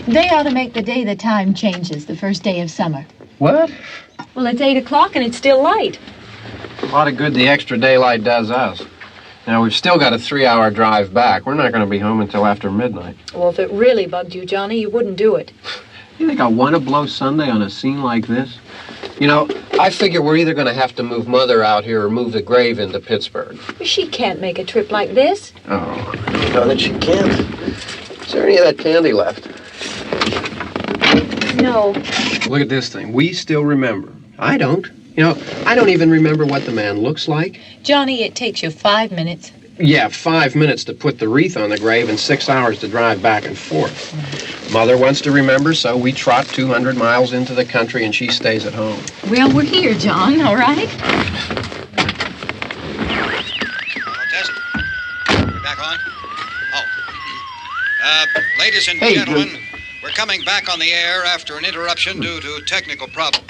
They ought to make the day the time changes, the first day of summer. What? Well, it's 8 o'clock and it's still light. A lot of good the extra daylight does us. Now, we've still got a 3-hour drive back. We're not going to be home until after midnight. Well, if it really bugged you, Johnny, you wouldn't do it. You think I want to blow Sunday on a scene like this? You know, I figure we're either going to have to move Mother out here or move the grave into Pittsburgh. She can't make a trip like this. Oh, you know that she can't. Is there any of that candy left? No. Look at this thing. We still remember. I don't. You know, I don't even remember what the man looks like. Johnny, it takes you 5 minutes. Yeah, 5 minutes to put the wreath on the grave and 6 hours to drive back and forth. Mother wants to remember, so we trot 200 miles into the country and she stays at home. Well, we're here, John, all right? Test. We're back on? Oh. Ladies and gentlemen, we're coming back on the air after an interruption due to technical problem.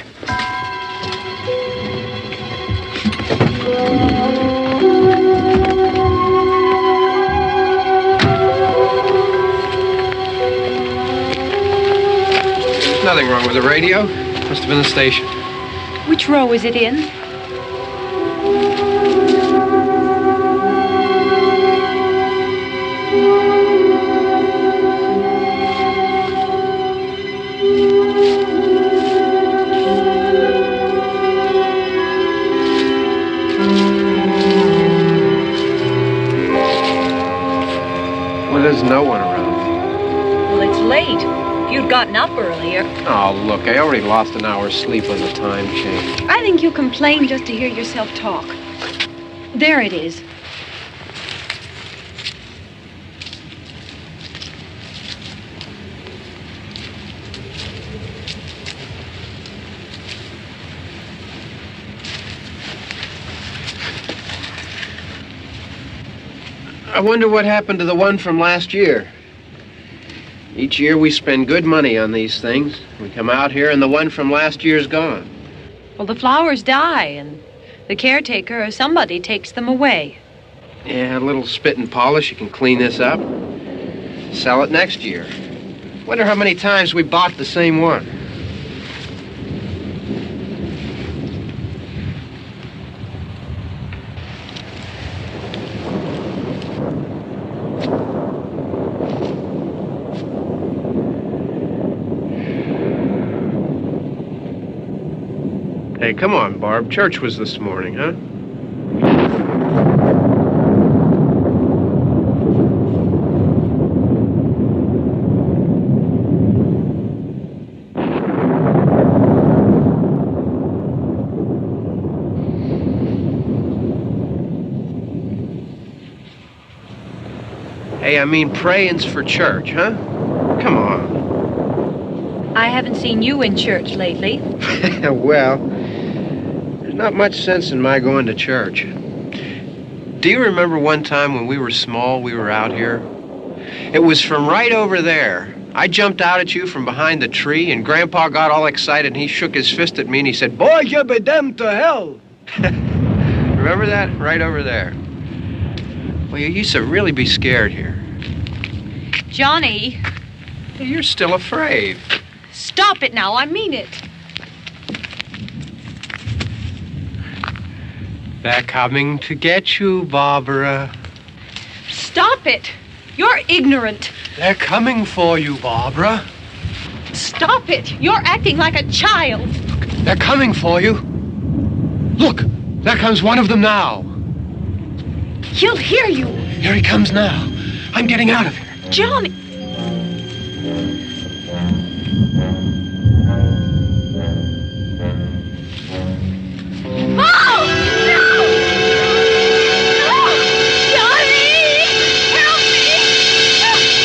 There's nothing wrong with the radio. Must have been the station. Which row is it in? Well, there's no one around. Well, it's late. If you'd gotten up earlier. Oh, look, I already lost an hour's sleep on the time change. I think you complain just to hear yourself talk. There it is. I wonder what happened to the one from last year. Each year we spend good money on these things. We come out here and the one from last year's gone. Well, the flowers die, and the caretaker or somebody takes them away. Yeah, a little spit and polish, you can clean this up. Sell it next year. Wonder how many times we bought the same one. Hey, come on, Barb. Church was this morning, huh? Hey, I mean, praying's for church, huh? Come on. I haven't seen you in church lately. Well, there's not much sense in my going to church. Do you remember one time when we were small, we were out here? It was from right over there, I jumped out at you from behind the tree, and Grandpa got all excited, and he shook his fist at me, and he said, "Boy, you be damned to hell." Remember that? Right over there. Well, you used to really be scared here. Johnny, You're still afraid. stop it now. I mean it. They're coming to get you, Barbara. Stop it. You're ignorant. They're coming for you, Barbara. Stop it. You're acting like a child. They're coming for you. Look, there comes one of them now. He'll hear you. Here he comes now. I'm getting out of here. Johnny. Oh! No! No! Johnny! Help me!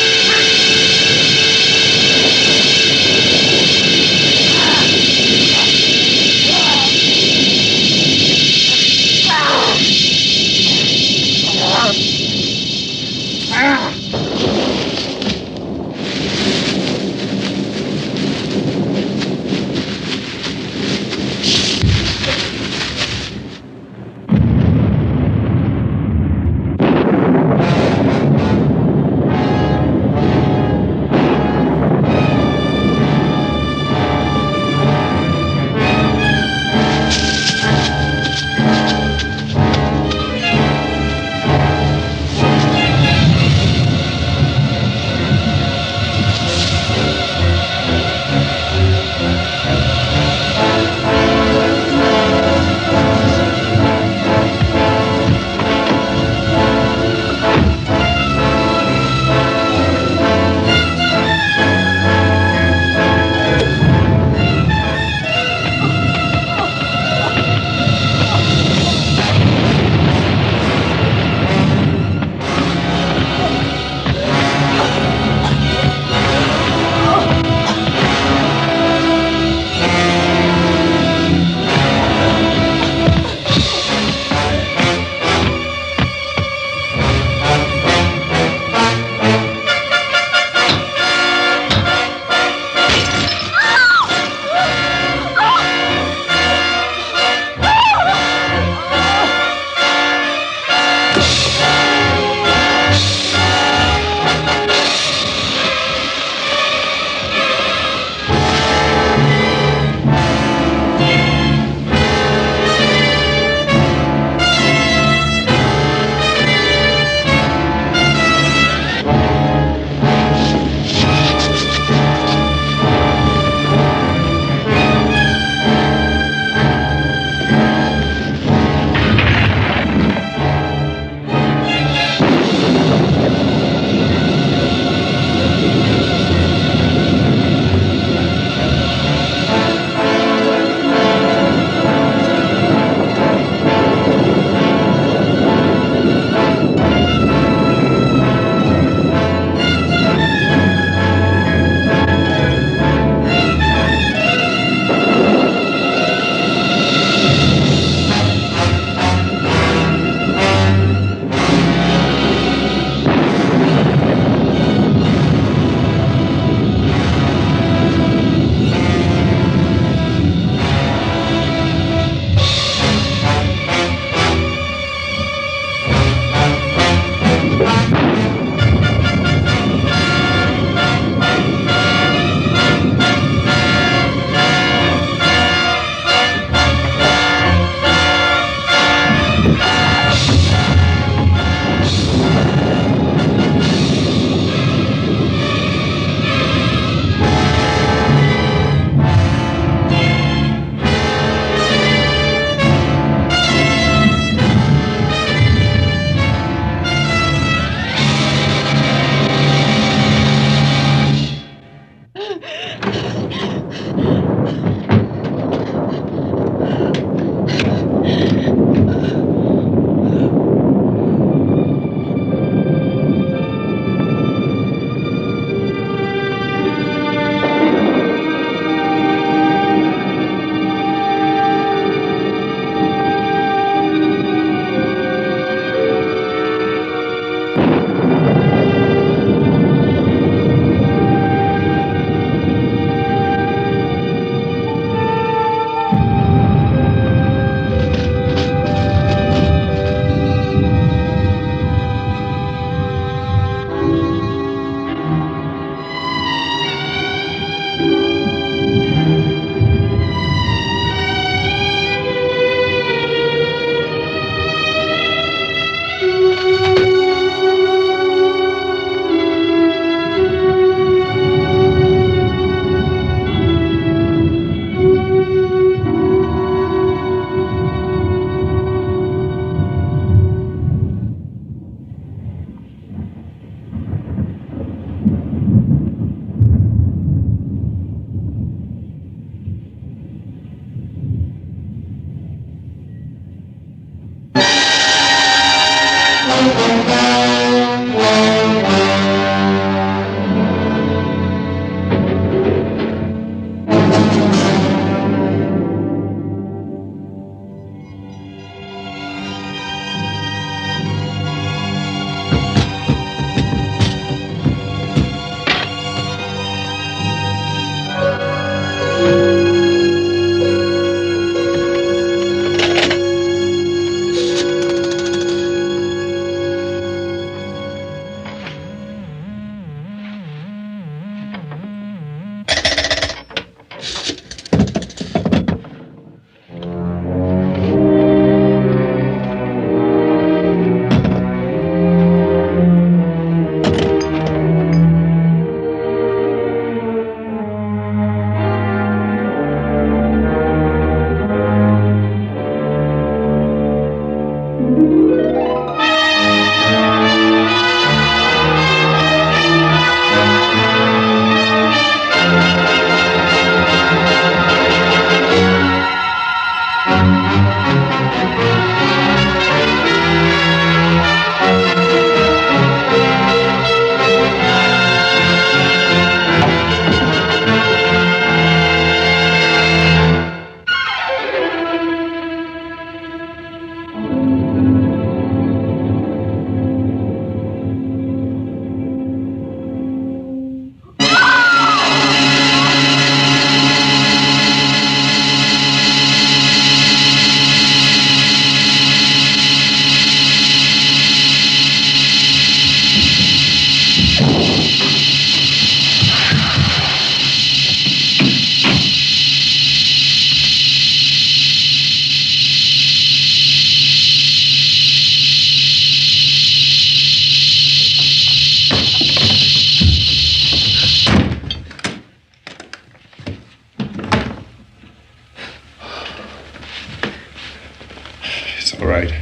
All right.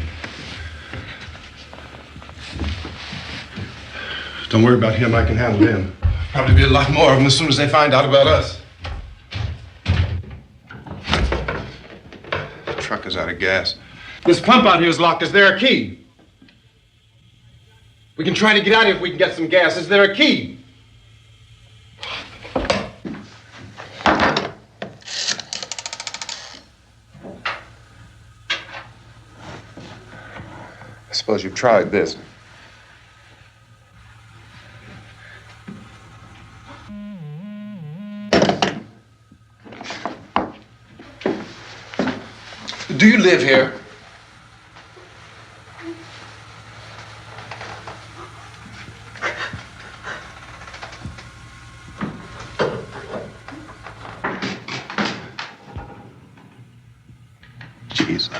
Don't worry about him. I can handle him. Probably be a lot more of them as soon as they find out about us. The truck is out of gas. This pump out here is locked. Is there a key? We can try to get out here if we can get some gas. Is there a key? I suppose you've tried this. Do you live here? Jesus.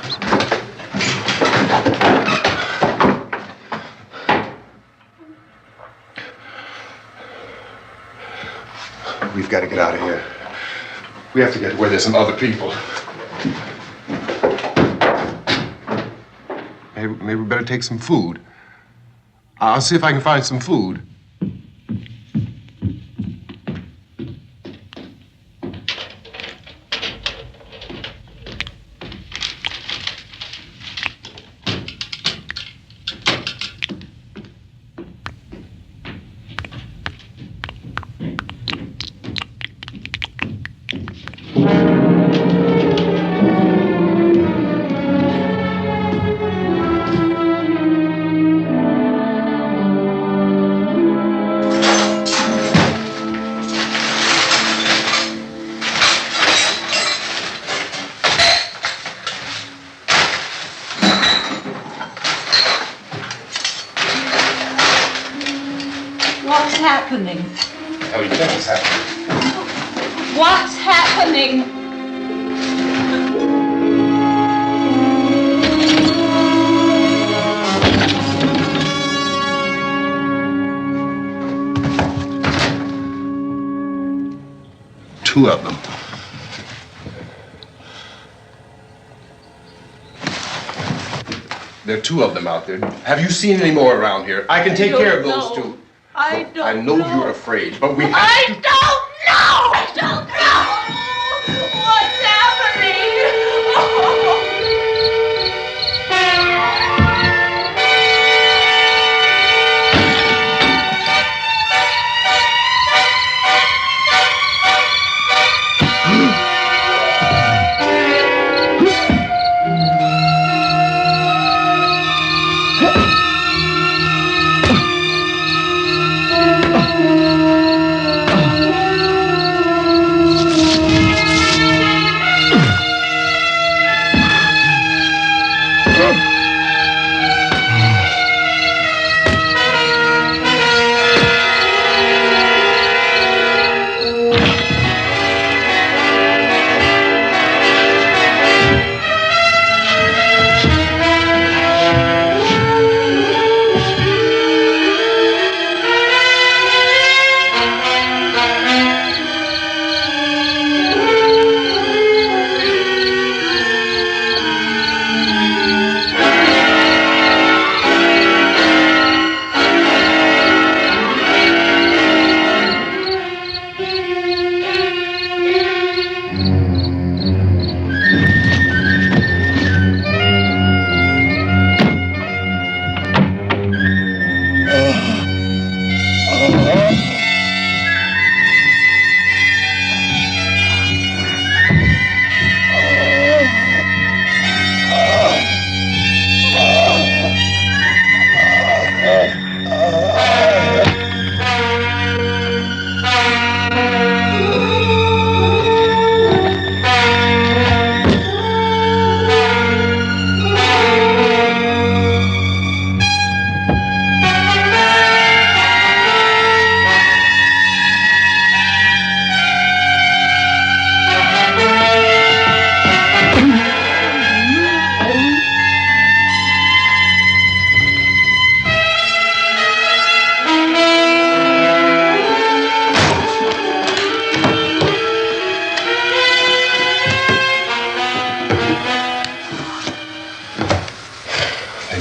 We've got to get out of here. We have to get where there's some other people. Maybe we better take some food. I'll see if I can find some food. What's happening? How do you think it's happening? What's happening? Two of them. There are two of them out there. Have you seen any more around here? I can take care of those two. I don't I know you're afraid, but we have to... I don't know! I don't know! What's happening?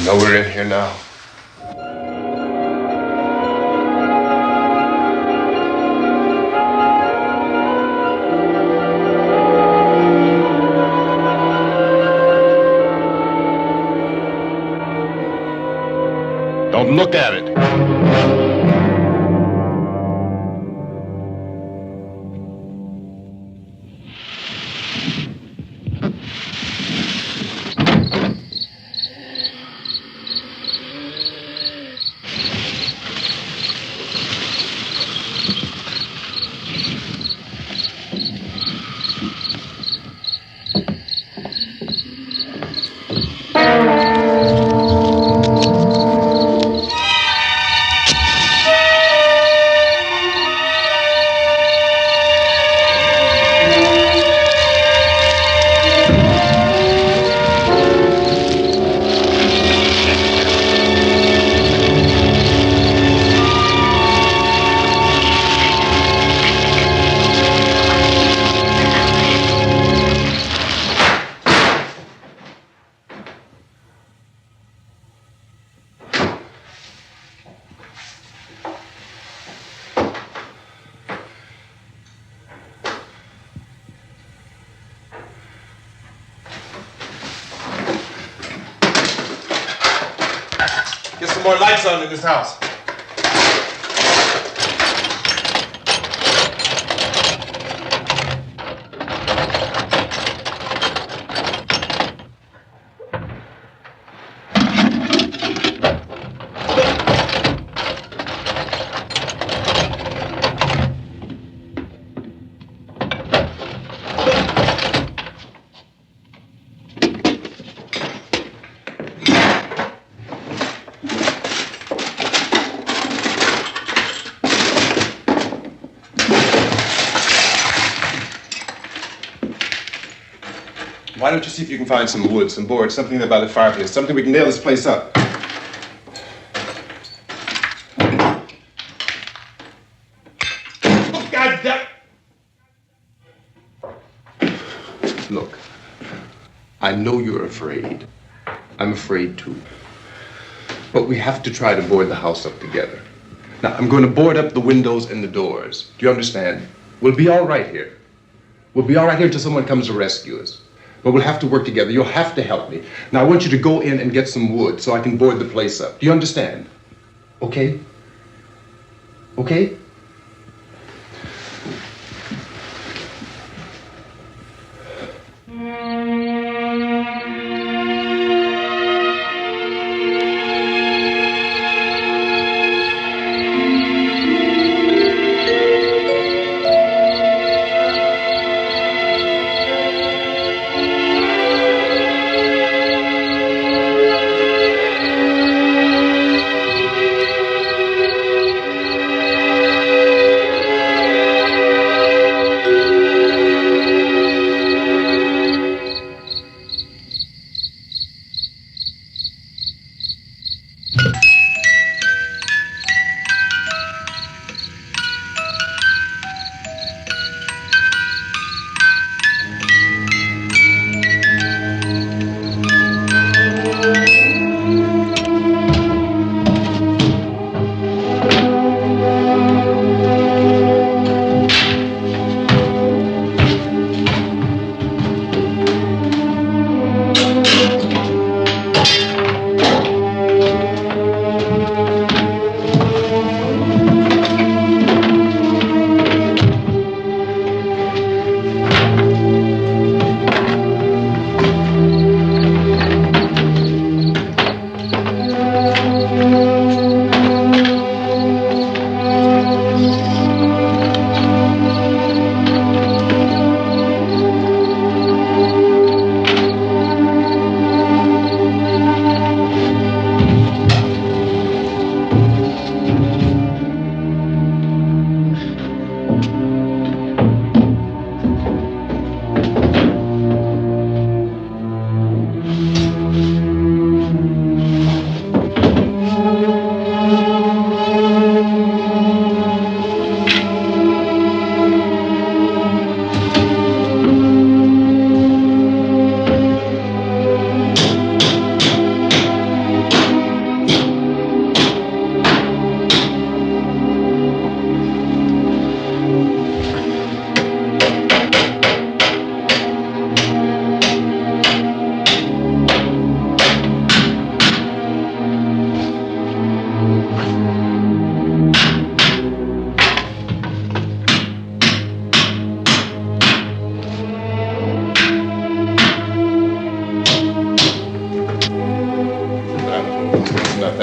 know we're in here now. Don't look at it. Get some more lights on in this house. Why don't you see if you can find some wood, some boards, something there by the fireplace, something we can nail this place up. God damn! Look, I know you're afraid. I'm afraid too. But we have to try to board the house up together. Now, I'm going to board up the windows and the doors. Do you understand? We'll be all right here. We'll be all right here until someone comes to rescue us. But we'll have to work together. You'll have to help me. Now, I want you to go in and get some wood so I can board the place up. Do you understand? Okay? Okay?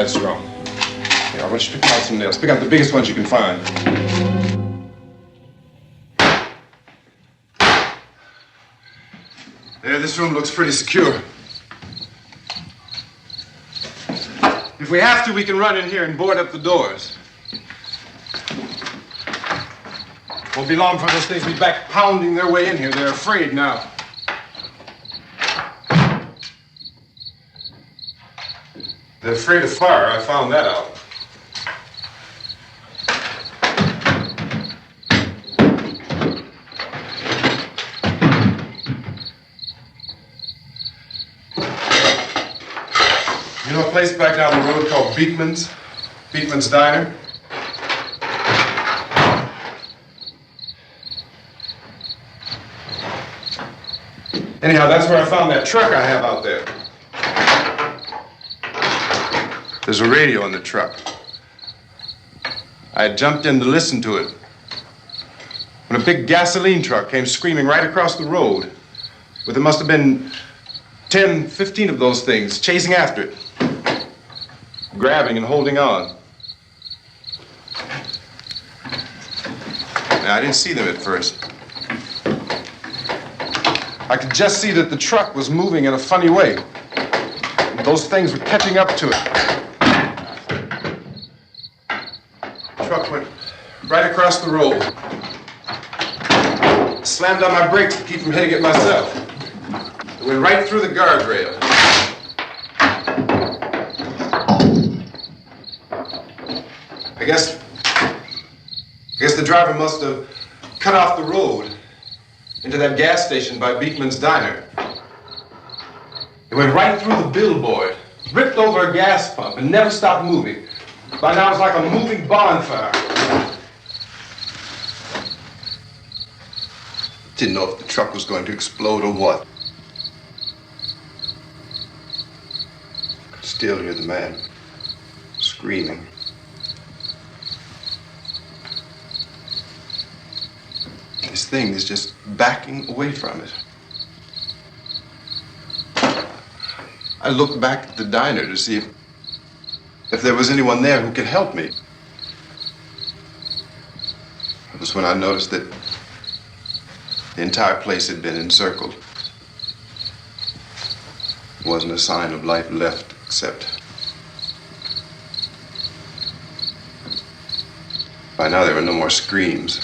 that's strong. Here, I want you to pick out some nails. Pick out the biggest ones you can find. There, this room looks pretty secure. If we have to, we can run in here and board up the doors. Won't be long before those things be back pounding their way in here. They're afraid now. They're afraid of fire. I found that out. You know a place back down the road called Beekman's? Beekman's Diner? Anyhow, that's where I found that truck I have out there. There's a radio in the truck. I had jumped in to listen to it when a big gasoline truck came screaming right across the road. But there must have been 10, 15 of those things chasing after it, grabbing and holding on. Now, I didn't see them at first. I could just see that the truck was moving in a funny way. And those things were catching up to it. The truck went right across the road. Slammed on my brakes to keep from hitting it myself. It went right through the guardrail. I guess the driver must have cut off the road into that gas station by Beekman's Diner. It went right through the billboard, ripped over a gas pump, and never stopped moving. By now, it's like a moving bonfire. Didn't know if the truck was going to explode or what. Could still hear the man screaming. This thing is just backing away from it. I looked back at the diner to see if there was anyone there who could help me. It was when I noticed that the entire place had been encircled. There wasn't a sign of life left except by now there were no more screams.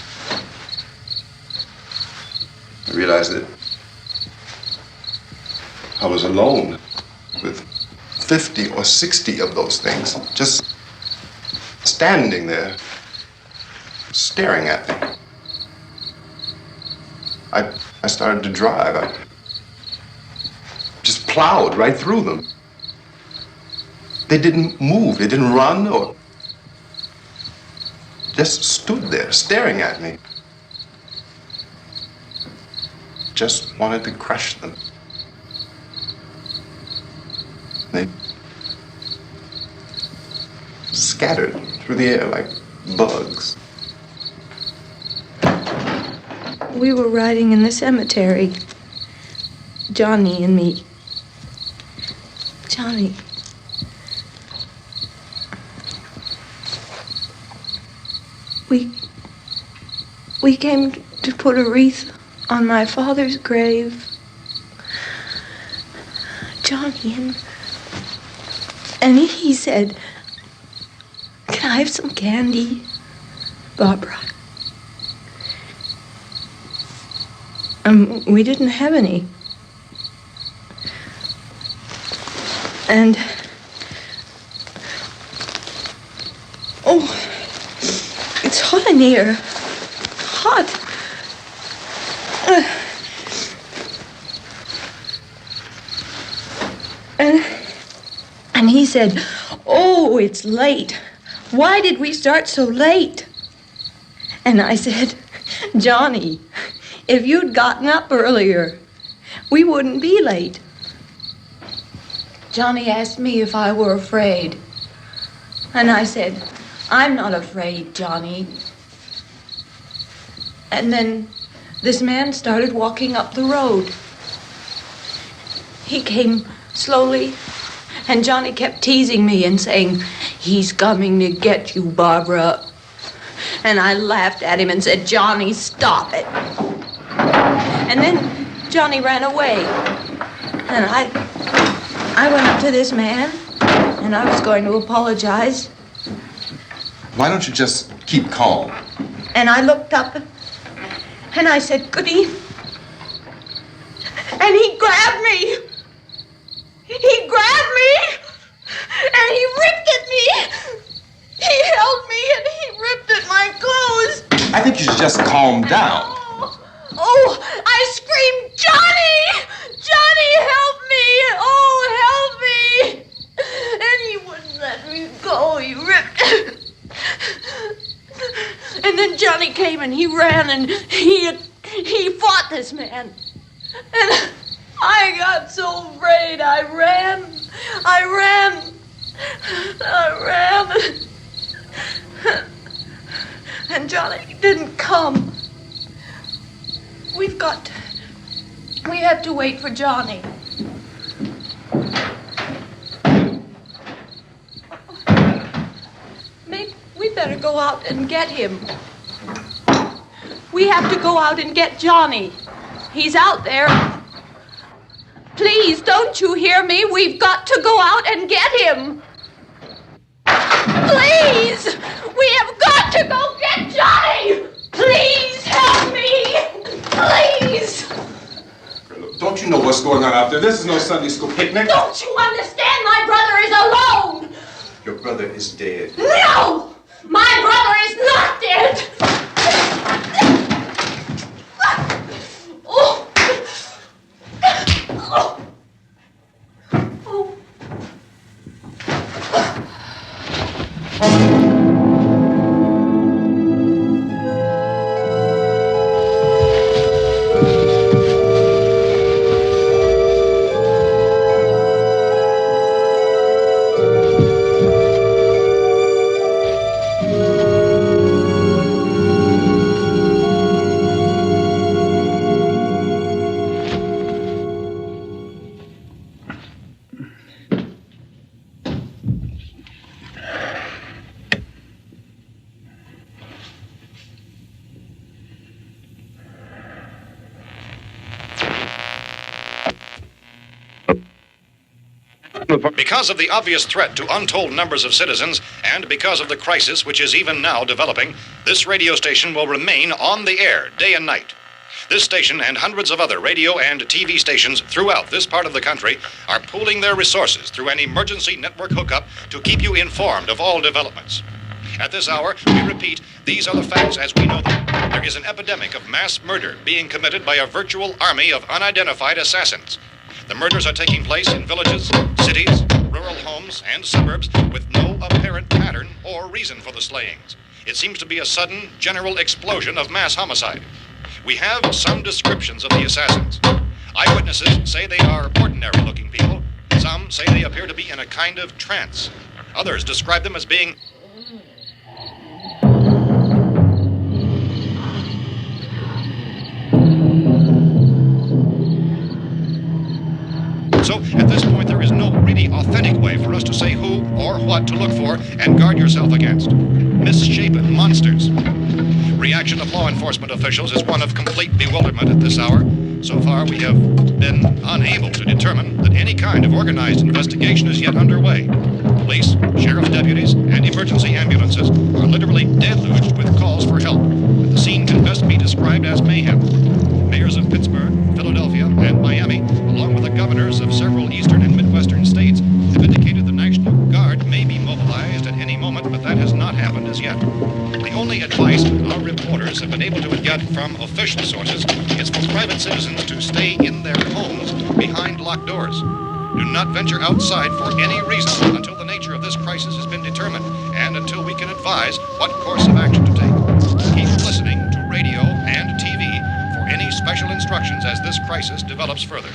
I realized that I was alone with 50 or 60 of those things just standing there, staring at me. I started to drive. I just plowed right through them. They didn't move. They didn't run or just stood there staring at me. Just wanted to crush them. They scattered through the air like bugs. We were riding in the cemetery, Johnny and me. Johnny. We came to put a wreath on my father's grave. Johnny, and he said, "Can I have some candy, Barbara?" We didn't have any. And, oh, it's hot in here. Hot. And he said, "Oh, it's late. Why did we start so late?" And I said, "Johnny, if you'd gotten up earlier, we wouldn't be late." Johnny asked me if I were afraid. And I said, "I'm not afraid, Johnny." And then this man started walking up the road. He came slowly And Johnny kept teasing me and saying, "He's coming to get you, Barbara." And I laughed at him and said, "Johnny, stop it." And then Johnny ran away. And I went up to this man, and I was going to apologize. Why don't you just keep calm? And I looked up, and I said, "Good evening." And he grabbed me. He grabbed me, and he ripped at me. He held me, and he ripped at my clothes. I think you should just calm down. Oh, I screamed, "Johnny! Johnny, help me! Oh, help me!" And he wouldn't let me go. He ripped. And then Johnny came and he ran and he fought this man. And I got so afraid. I ran. And Johnny didn't come. We have to wait for Johnny. Maybe we better go out and get him. We have to go out and get Johnny. He's out there. Please, don't you hear me? We've got to go out and get him. Please! We have got to go get Johnny! Please help me! Please! Don't you know what's going on out there? This is no Sunday school picnic. Don't you understand? My brother is alone! Your brother is dead. No! My brother is not dead! Oh! Oh! Oh! Because of the obvious threat to untold numbers of citizens, and because of the crisis which is even now developing, this radio station will remain on the air day and night. This station and hundreds of other radio and TV stations throughout this part of the country are pooling their resources through an emergency network hookup to keep you informed of all developments. At this hour, we repeat, these are the facts as we know them. There is an epidemic of mass murder being committed by a virtual army of unidentified assassins. The murders are taking place in villages, cities, rural homes, and suburbs with no apparent pattern or reason for the slayings. It seems to be a sudden, general explosion of mass homicide. We have some descriptions of the assassins. Eyewitnesses say they are ordinary-looking people. Some say they appear to be in a kind of trance. Others describe them as being So, at this point, there is no really authentic way for us to say who or what to look for and guard yourself against. Misshapen monsters. Reaction of law enforcement officials is one of complete bewilderment at this hour. So far, we have been unable to determine that any kind of organized investigation is yet underway. Police, sheriff's deputies, and emergency ambulances are literally deluged with calls for help. The scene can best be described as mayhem. Mayors of Pittsburgh, Philadelphia, and Miami, along with the governors of several eastern and midwestern states, have indicated the National Guard may be mobilized at any moment, but that has not happened as yet. The only advice our reporters have been able to get from official sources is for private citizens to stay in their homes behind locked doors. Do not venture outside for any reason until the nature of this crisis has been determined and until we can advise what course of action to take. Keep listening to radio and TV for any special instructions as this crisis develops further.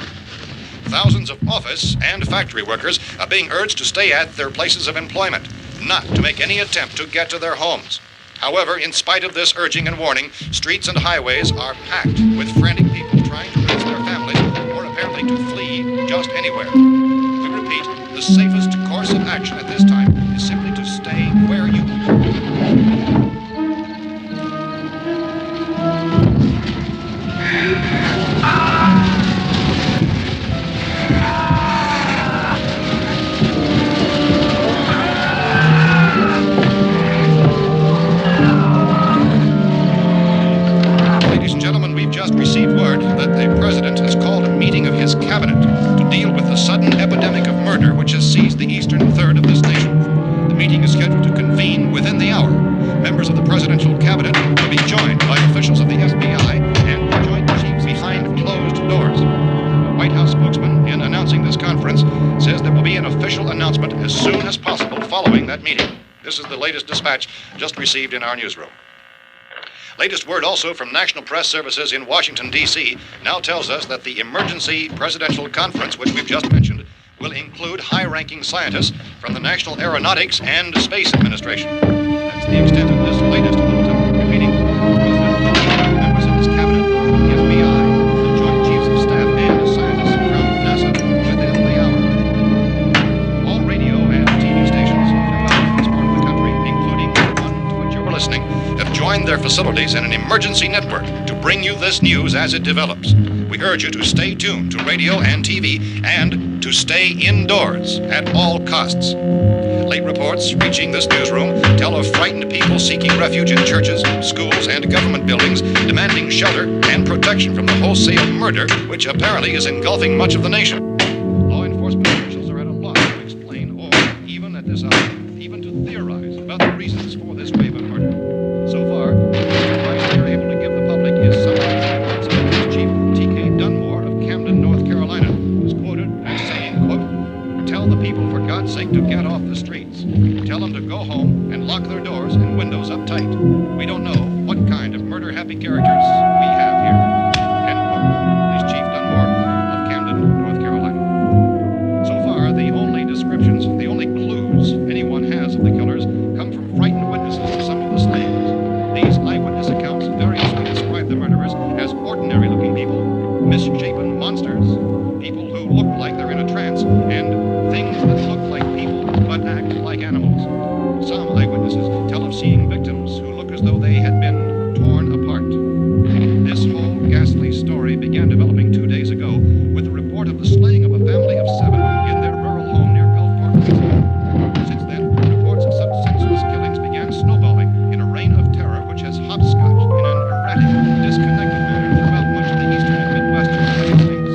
Thousands of office and factory workers are being urged to stay at their places of employment, not to make any attempt to get to their homes. However, in spite of this urging and warning, streets and highways are packed with frantic people trying to raise their families or apparently to flee just anywhere. We repeat, the safest course of action at this time is simply to stay where you are. Ladies and gentlemen, we've just received word that the President has called a meeting of his cabinet to deal with the sudden epidemic of murder which has seized the eastern third of this nation. The meeting is scheduled to convene within the hour. Members of the presidential cabinet will be joined by officials of the FBI and joint chiefs behind closed doors. The White House spokesman, in announcing this conference, says there will be an official announcement as soon as possible following that meeting. This is the latest dispatch just received in our newsroom. Latest word also from National Press Services in Washington, D.C. now tells us that the emergency presidential conference, which we've just mentioned, will include high-ranking scientists from the National Aeronautics and Space Administration. That's the extent of this latest bulletin. Repeating, members of his cabinet, the FBI, the Joint Chiefs of Staff, and scientists from NASA within the hour. All radio and TV stations throughout this part of the country, including the one to which you are listening, have joined their facilities in an emergency network to bring you this news as it develops. We urge you to stay tuned to radio and TV and to stay indoors at all costs. Late reports reaching this newsroom tell of frightened people seeking refuge in churches, schools, and government buildings, demanding shelter and protection from the wholesale murder which apparently is engulfing much of the nation. Law enforcement officials are at a loss to explain or, even at this hour, even to theorize about the reasons for this wave of murder. So far, the advice we are able to give the public is summarized by Police Chief T.K. Dunmore of Camden, North Carolina, who's quoted as saying, quote, "Tell the people for God's sake to get off the streets. Tell them to go home and lock their doors and windows up tight. We don't know what kind of murder-happy characters we have here." End quote. Police Chief Dunmore of Camden, North Carolina. So far, the only descriptions, the only clues anyone has of the killers come from frightened witnesses to some of the slayings. These eyewitness accounts variously describe the murderers as ordinary-looking people, misshapen monsters, people who look like they're in a trance, and things that look like people but act like animals. Some eyewitnesses tell of seeing victims who look as though they had been torn apart. This whole ghastly story began developing 2 days ago with the report of the slaying of a family of 7 in their rural home near Gulfport, Louisiana. Since then, reports of such senseless killings began snowballing in a reign of terror which has hopscotched in an erratic, disconnected manner throughout much of the eastern and midwestern United States.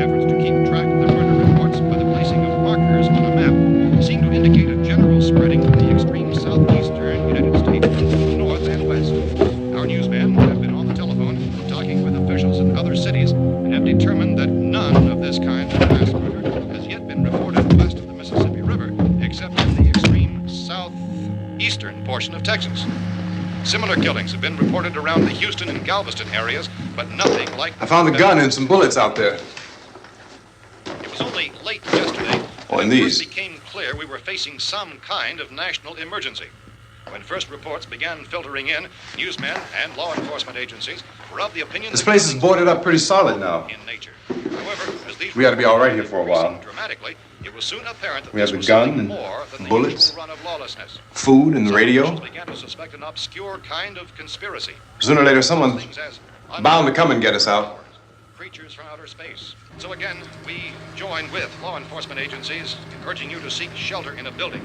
Efforts to keep track of the murder reports by the placing of markers on a map seem to indicate a general spreading from the extreme southeastern United States to the north and west. Our newsmen have been on the telephone talking with officials in other cities and have determined that none of this kind of mass murder has yet been reported west of the Mississippi River, except in the extreme southeastern portion of Texas. Similar killings have been reported around the Houston and Galveston areas, but nothing like... I found a gun and some bullets out there. It was only late yesterday Oh, when and it these. first became clear we were facing some kind of national emergency. When first reports began filtering in, newsmen and law enforcement agencies were of the opinion This that place is killings boarded up pretty solid now. in nature. However, as these We ought to be all right here for a while. increasing dramatically, it was soon apparent that We have this the was gun something and more than the bullets. usual run of lawlessness. Food and the Some radio. officials began to suspect an obscure kind of conspiracy. Sooner or later, someone's Things as bound to come and get us out. creatures from outer space. So again, we join with law enforcement agencies in urging you to seek shelter in a building.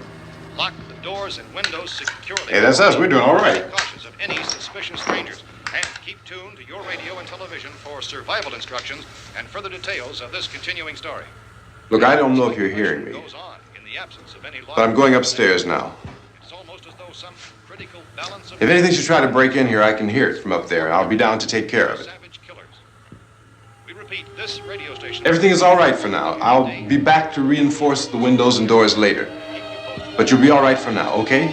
Lock the doors and windows securely. Hey, that's us. We're doing all right. Be cautious of any suspicious strangers. And keep tuned to your radio and television for survival instructions and further details of this continuing story. Look, I don't know if you're hearing me, Goes on in the absence of any law. but I'm going upstairs now. It's almost as though some critical balance of If anything should try to break in here, I can hear it from up there, and I'll be down to take care of it. savage killers. We repeat, this radio station. Everything is all right for now. I'll be back to reinforce the windows and doors later. But you'll be all right for now, okay?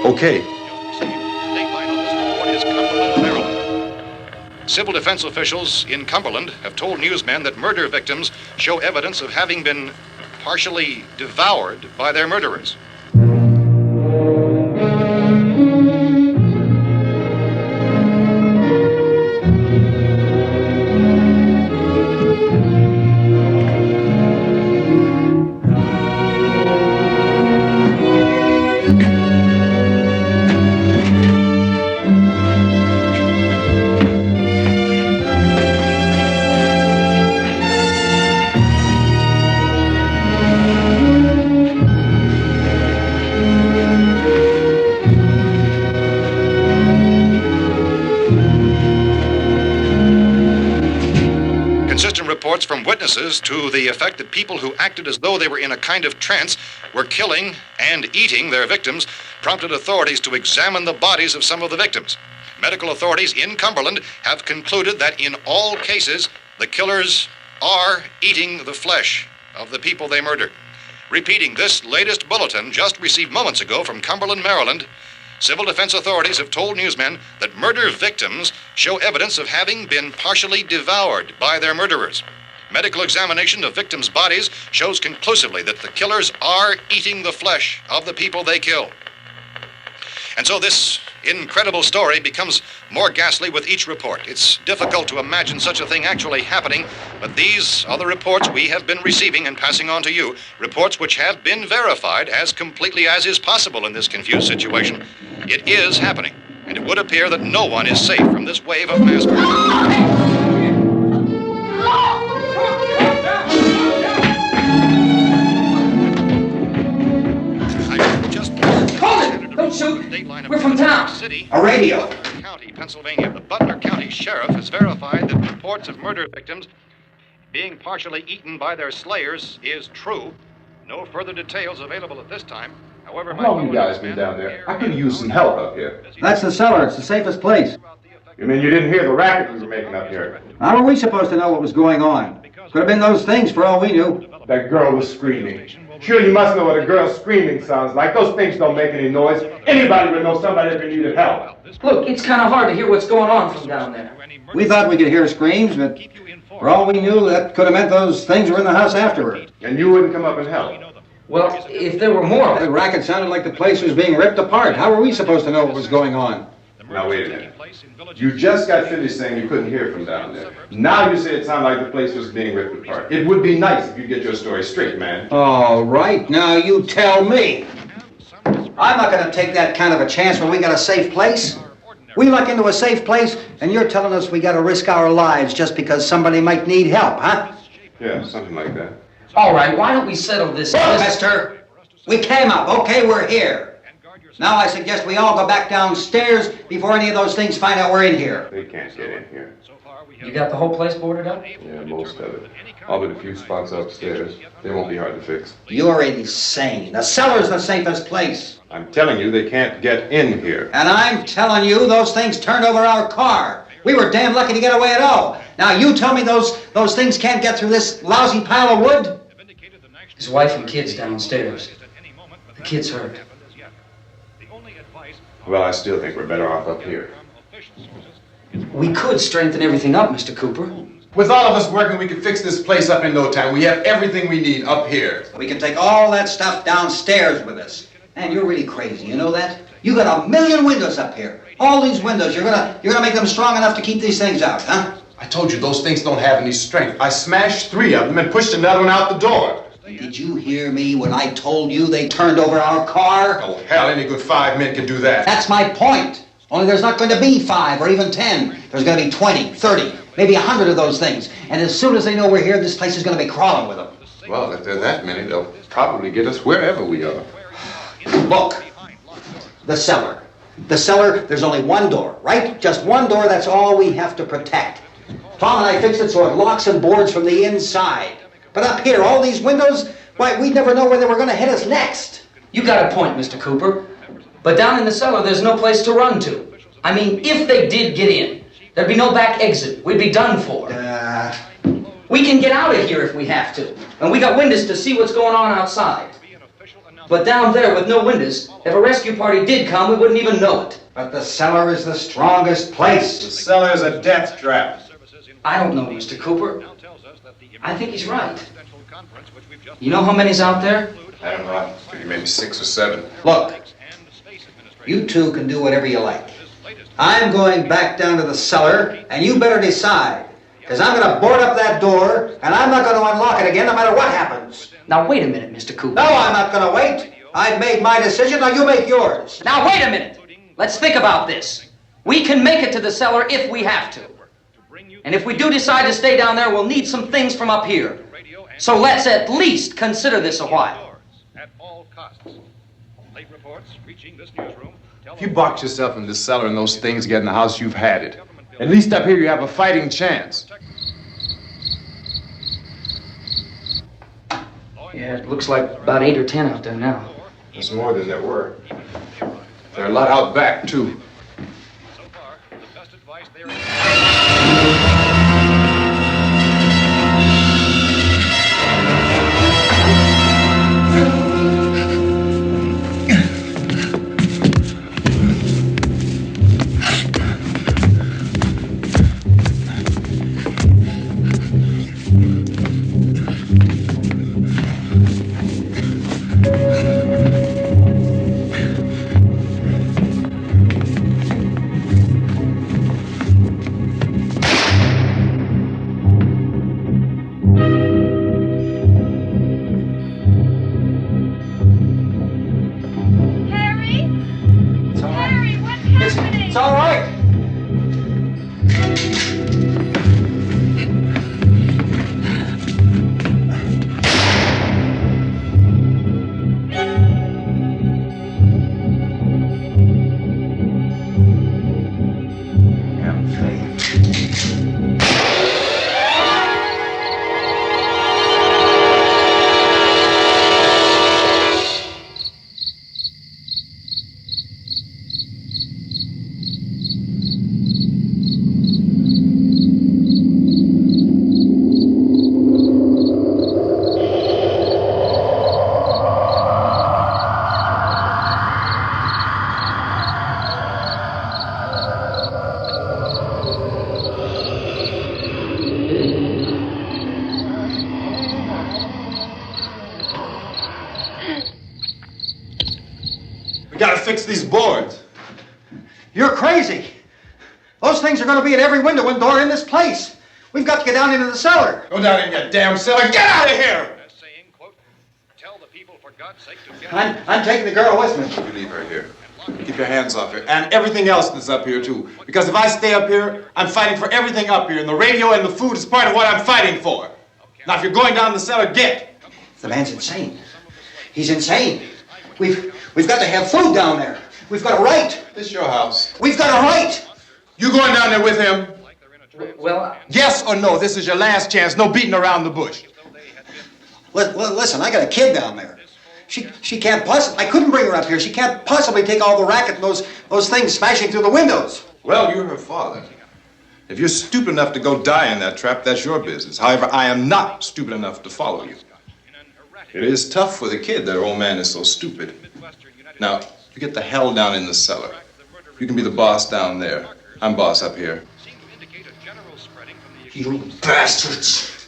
Okay. Dateline on this report is Cumberland, Maryland. Civil defense officials in Cumberland have told newsmen that murder victims show evidence of having been partially devoured by their murderers. reports from witnesses to the effect that people who acted as though they were in a kind of trance were killing and eating their victims prompted authorities to examine the bodies of some of the victims. Medical authorities in Cumberland have concluded that in all cases, the killers are eating the flesh of the people they murdered. Repeating this latest bulletin just received moments ago from Cumberland, Maryland, civil defense authorities have told newsmen that murder victims show evidence of having been partially devoured by their murderers. Medical examination of victims' bodies shows conclusively that the killers are eating the flesh of the people they kill. And so this incredible story becomes more ghastly with each report. It's difficult to imagine such a thing actually happening, but these are the reports we have been receiving and passing on to you, reports which have been verified as completely as is possible in this confused situation. It is happening, and it would appear that no one is safe from this wave of mass murder. Don't shoot! We're from town. A radio. County, Pennsylvania. The Butler County Sheriff has verified that reports of murder victims being partially eaten by their slayers is true. No further details available at this time. However, How long you guys been down there? I could use some help up here. That's the cellar. It's the safest place. You mean you didn't hear the racket we were making up here? How were we supposed to know what was going on? Could have been those things for all we knew. That girl was screaming. Sure, you must know what a girl screaming sounds like. Those things don't make any noise. Anybody would know somebody ever needed help. Look, it's kind of hard to hear what's going on from down there. We thought we could hear screams, but for all we knew, that could have meant those things were in the house afterward. And you wouldn't come up and help? Well, if there were more... The racket sounded like the place was being ripped apart. How were we supposed to know what was going on? Now, wait a minute. You just got finished saying you couldn't hear from down there. Now you say it sounded like the place was being ripped apart. It would be nice if you get your story straight, man. All right, now you tell me. I'm not going to take that kind of a chance when we got a safe place. We luck into a safe place, and you're telling us we got to risk our lives just because somebody might need help, huh? Yeah, something like that. All right, why don't we settle this... Mister, we came up. Okay, we're here. Now I suggest we all go back downstairs before any of those things find out we're in here. They can't get in here. You got the whole place boarded up? Yeah, most of it. All but a few spots upstairs. They won't be hard to fix. You're insane. The cellar's the safest place. I'm telling you, they can't get in here. And I'm telling you, those things turned over our car. We were damn lucky to get away at all. Now you tell me those things can't get through this lousy pile of wood? His wife and kids downstairs. The kid's hurt. Well, I still think we're better off up here. We could strengthen everything up, Mr. Cooper. With all of us working, we can fix this place up in no time. We have everything we need up here. We can take all that stuff downstairs with us. Man, you're really crazy, you know that? You got 1 million windows up here. All these windows, you're gonna make them strong enough to keep these things out, huh? I told you those things don't have any strength. I smashed 3 of them and pushed another one out the door. Did you hear me when I told you they turned over our car? Oh, hell, any good 5 men can do that. That's my point. Only there's not going to be 5 or even 10. There's going to be 20, 30, maybe 100 of those things. And as soon as they know we're here, this place is going to be crawling with them. Well, if there are that many, they'll probably get us wherever we are. Look, the cellar. The cellar, there's only one door, right? Just one door, that's all we have to protect. Tom and I fixed it so it locks and boards from the inside. But up here, all these windows, why, we'd never know where they were going to hit us next. You got a point, Mr. Cooper. But down in the cellar, there's no place to run to. I mean, if they did get in, there'd be no back exit. We'd be done for. We can get out of here if we have to. And we got windows to see what's going on outside. But down there with no windows, if a rescue party did come, we wouldn't even know it. But the cellar is the strongest place. The cellar is a death trap. I don't know, Mr. Cooper. I think he's right. You know how many's out there? I don't know. Maybe 6 or 7. Look, you two can do whatever you like. I'm going back down to the cellar, and you better decide. Because I'm going to board up that door, and I'm not going to unlock it again no matter what happens. Now, wait a minute, Mr. Cooper. No, I'm not going to wait. I've made my decision, now you make yours. Now, wait a minute. Let's think about this. We can make it to the cellar if we have to. And if we do decide to stay down there, we'll need some things from up here. So let's at least consider this a while. If you box yourself in this cellar and those things get in the house, you've had it. At least up here you have a fighting chance. Yeah, it looks like about 8 or 10 out there now. There's more than there were. There are a lot out back, too. So far, the best advice there It's all right. We gotta fix these boards. You're crazy. Those things are going to be at every window and door in this place. We've got to get down into the cellar. Go down in your damn cellar. Get out of here! As saying, quote, tell the people for God's sake to get I'm taking the girl with me. You leave her here. Keep your hands off her. And everything else that's up here, too. Because if I stay up here, I'm fighting for everything up here. And the radio and the food is part of what I'm fighting for. Now, if you're going down the cellar, get. The man's insane. He's insane. We've got to have food down there. We've got a right. This is your house. We've got a right. You going down there with him? Well, Yes or no? This is your last chance. No beating around the bush. Listen, I got a kid down there. She can't possibly. I couldn't bring her up here. She can't possibly take all the racket and those things smashing through the windows. Well, you're her father. If you're stupid enough to go die in that trap, that's your business. However, I am not stupid enough to follow you. It is tough for the kid that her old man is so stupid. Now, you get the hell down in the cellar. You can be the boss down there. I'm boss up here. You bastards.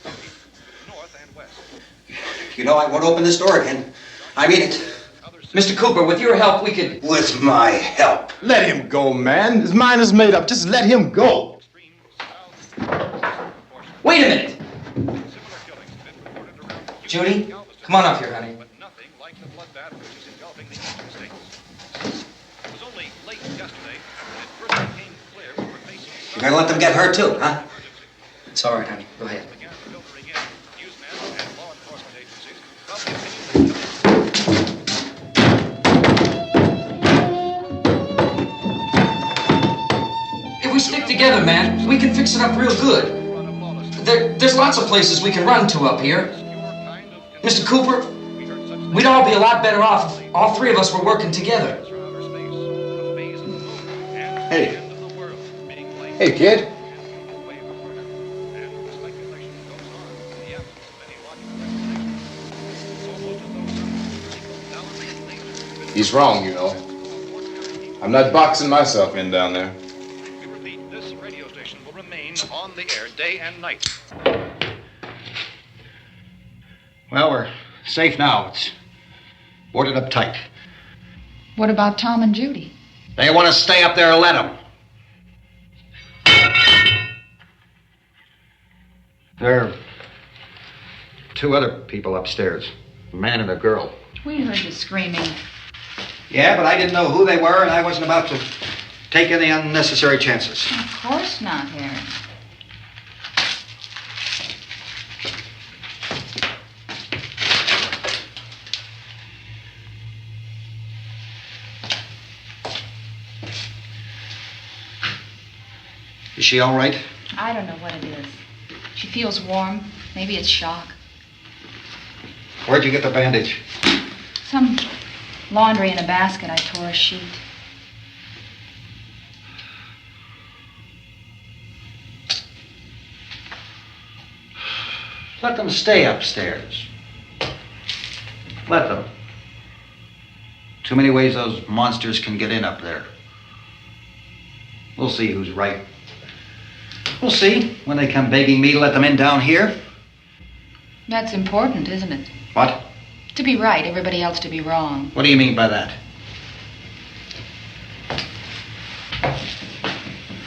You know, I won't open this door again. I mean it. Mr. Cooper, with your help, we could... With my help. Let him go, man. His mind is made up. Just let him go. Wait a minute. Judy, come on up here, honey. You're gonna let them get hurt too, huh? It's all right, honey. Go ahead. If we stick together, man, we can fix it up real good. There's lots of places we can run to up here. Mr. Cooper, we'd all be a lot better off if all three of us were working together. Hey. Hey, kid. He's wrong, you know. I'm not boxing myself in down there. We repeat, this radio station will remain on the air day and night. Well, we're safe now. It's boarded up tight. What about Tom and Judy? They want to stay up there, let them. There are two other people upstairs, a man and a girl. We heard the screaming. Yeah, but I didn't know who they were, and I wasn't about to take any unnecessary chances. Of course not, Harry. Is she all right? I don't know what it is. She feels warm. Maybe it's shock. Where'd you get the bandage? Some laundry in a basket. I tore a sheet. Let them stay upstairs. Let them. Too many ways those monsters can get in up there. We'll see who's right. We'll see when they come begging me to let them in down here. That's important, isn't it? What? To be right, everybody else to be wrong. What do you mean by that?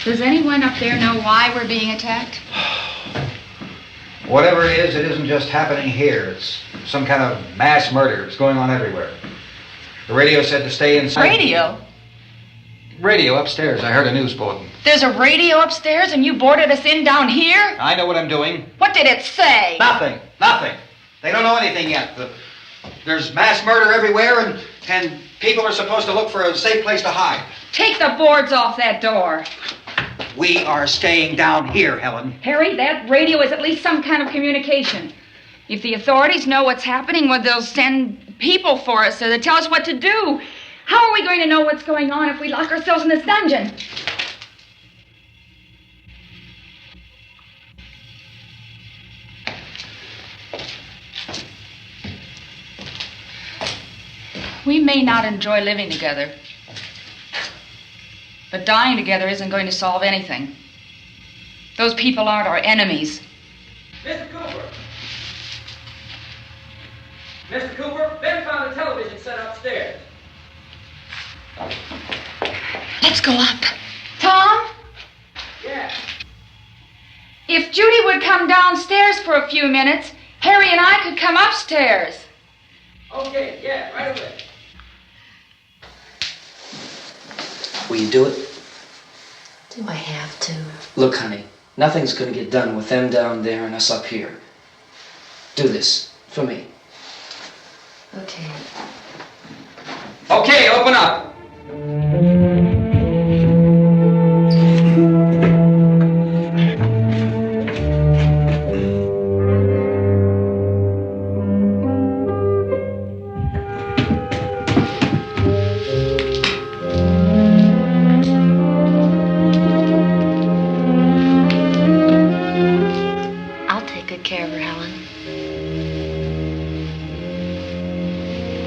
Does anyone up there know why we're being attacked? Whatever it isn't just happening here. It's some kind of mass murder. It's going on everywhere. The radio said to stay inside. Radio? Radio upstairs. I heard a news bulletin. There's a radio upstairs and you boarded us in down here? I know what I'm doing. What did it say? Nothing. They don't know anything yet. There's mass murder everywhere, and people are supposed to look for a safe place to hide. Take the boards off that door. We are staying down here, Helen. Harry, that radio is at least some kind of communication. If the authorities know what's happening, well, they'll send people for us to tell us what to do. How are we going to know what's going on if we lock ourselves in this dungeon? We may not enjoy living together, but dying together isn't going to solve anything. Those people aren't our enemies. Mr. Cooper! Mr. Cooper, Ben found a television set upstairs. Let's go up. Tom? Yeah. If Judy would come downstairs for a few minutes, Harry and I could come upstairs. Okay, yeah, right away. Will you do it? Do I have to? Look, honey, nothing's gonna get done with them down there and us up here. Do this for me. Okay. Okay, open up. I'll take good care of her, Helen.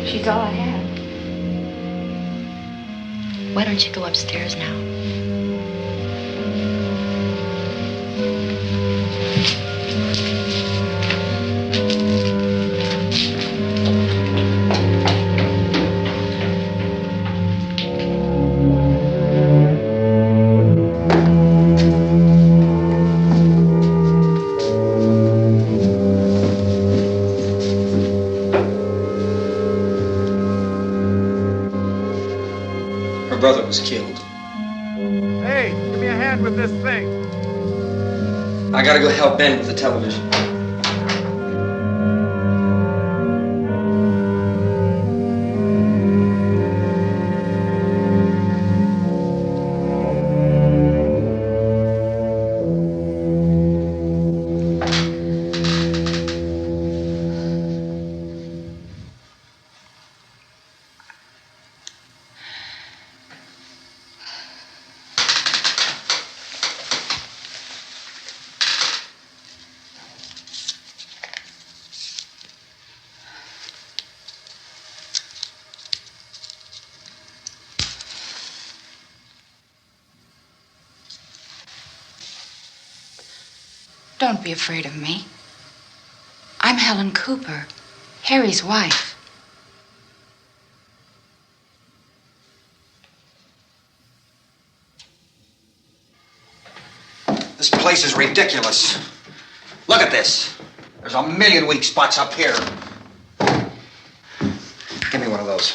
She's all I have. Why don't you go upstairs now? Her brother was killed. Hey, give me a hand with this thing. I gotta go help Ben with the television. Don't be afraid of me. I'm Helen Cooper, Harry's wife. This place is ridiculous. Look at this. There's a million weak spots up here. Give me one of those.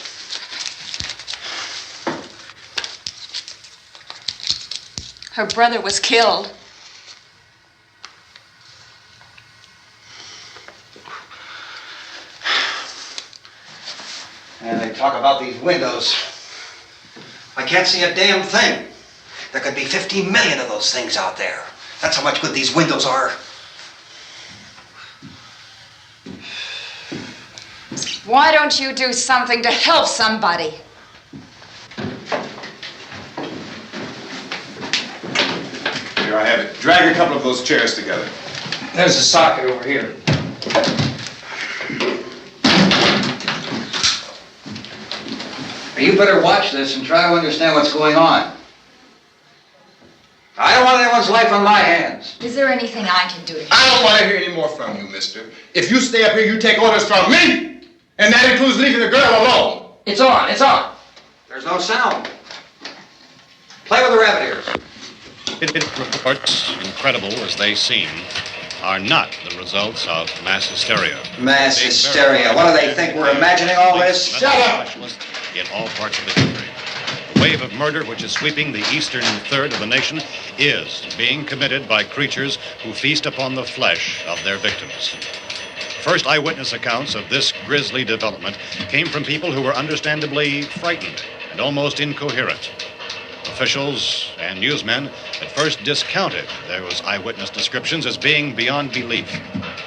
Her brother was killed. And they talk about these windows. I can't see a damn thing. There could be 50 million of those things out there. That's how much good these windows are. Why don't you do something to help somebody? Here, I have it. Drag a couple of those chairs together. There's a socket over here. You better watch this and try to understand what's going on. I don't want anyone's life on my hands. Is there anything I can do to help? I don't want to hear any more from you, mister. If you stay up here, you take orders from me. And that includes leaving the girl alone. It's on, it's on. There's no sound. Play with the rabbit ears. Reports, incredible as they seem, are not the results of mass hysteria. Mass hysteria. What do they think? We're imagining all this? Shut up! In all parts of the country. The wave of murder which is sweeping the eastern third of the nation is being committed by creatures who feast upon the flesh of their victims. First eyewitness accounts of this grisly development came from people who were understandably frightened and almost incoherent. Officials and newsmen at first discounted those eyewitness descriptions as being beyond belief.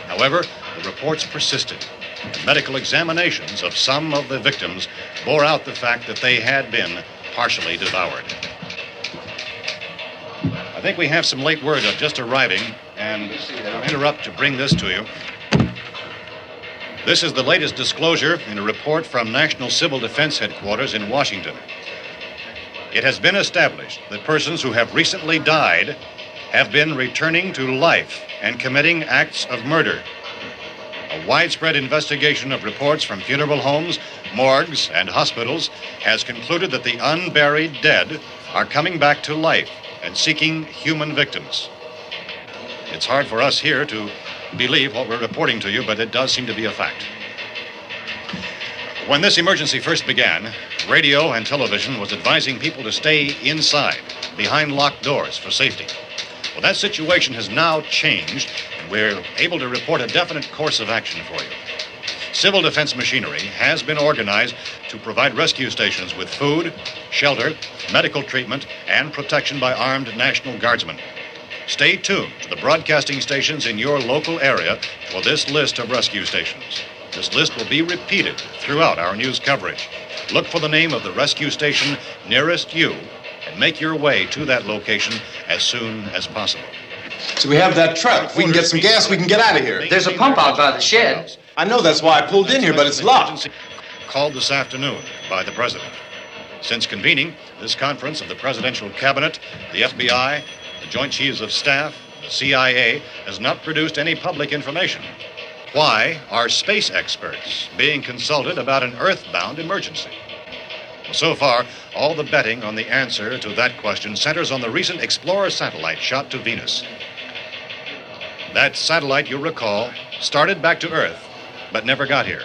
However, the reports persisted. The medical examinations of some of the victims bore out the fact that they had been partially devoured. I think we have some late word just arriving, and I'll interrupt to bring this to you. This is the latest disclosure in a report from National Civil Defense Headquarters in Washington. It has been established that persons who have recently died have been returning to life and committing acts of murder. A widespread investigation of reports from funeral homes, morgues, and hospitals has concluded that the unburied dead are coming back to life and seeking human victims. It's hard for us here to believe what we're reporting to you, but it does seem to be a fact. When this emergency first began, radio and television was advising people to stay inside, behind locked doors for safety. Well, that situation has now changed, and we're able to report a definite course of action for you. Civil defense machinery has been organized to provide rescue stations with food, shelter, medical treatment, and protection by armed National Guardsmen. Stay tuned to the broadcasting stations in your local area for this list of rescue stations. This list will be repeated throughout our news coverage. Look for the name of the rescue station nearest you and make your way to that location as soon as possible. So we have that truck. If we can get some gas, we can get out of here. There's a pump out by the shed. I know, that's why I pulled in here, but it's locked. Called this afternoon by the President. Since convening this conference of the Presidential Cabinet, the FBI, the Joint Chiefs of Staff, the CIA has not produced any public information. Why are space experts being consulted about an earthbound emergency? Well, so far, all the betting on the answer to that question centers on the recent Explorer satellite shot to Venus. That satellite, you'll recall, started back to Earth, but never got here.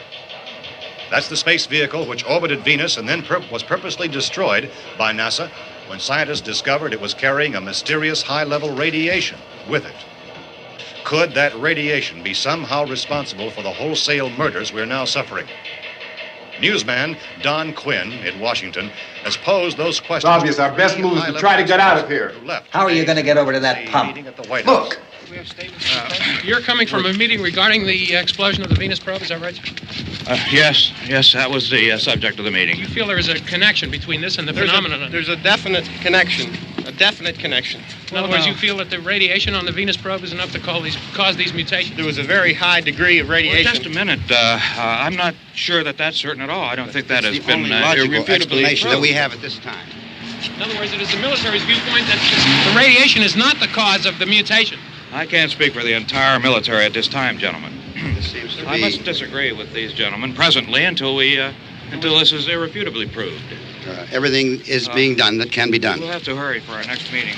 That's the space vehicle which orbited Venus and then was purposely destroyed by NASA when scientists discovered it was carrying a mysterious high-level radiation with it. Could that radiation be somehow responsible for the wholesale murders we're now suffering? Newsman Don Quinn in Washington has posed those questions. It's obvious our best move is to try to get out of here. How are you going to get over to that pump? Look. You're coming from a meeting regarding the explosion of the Venus probe, is that right? Yes, that was the subject of the meeting. You feel there is a connection between this and the phenomenon? There's a definite connection. In other words, you feel that the radiation on the Venus probe is enough to cause these mutations? There was a very high degree of radiation. Well, just a minute. I'm not sure that that's certain at all. I don't think that has been logical explanation that we proved. have at this time. In other words, it is the military's viewpoint that the radiation is not the cause of the mutation. I can't speak for the entire military at this time, gentlemen. This seems to be... I must disagree with these gentlemen presently until this is irrefutably proved. Everything is being done that can be done. We'll have to hurry for our next meeting.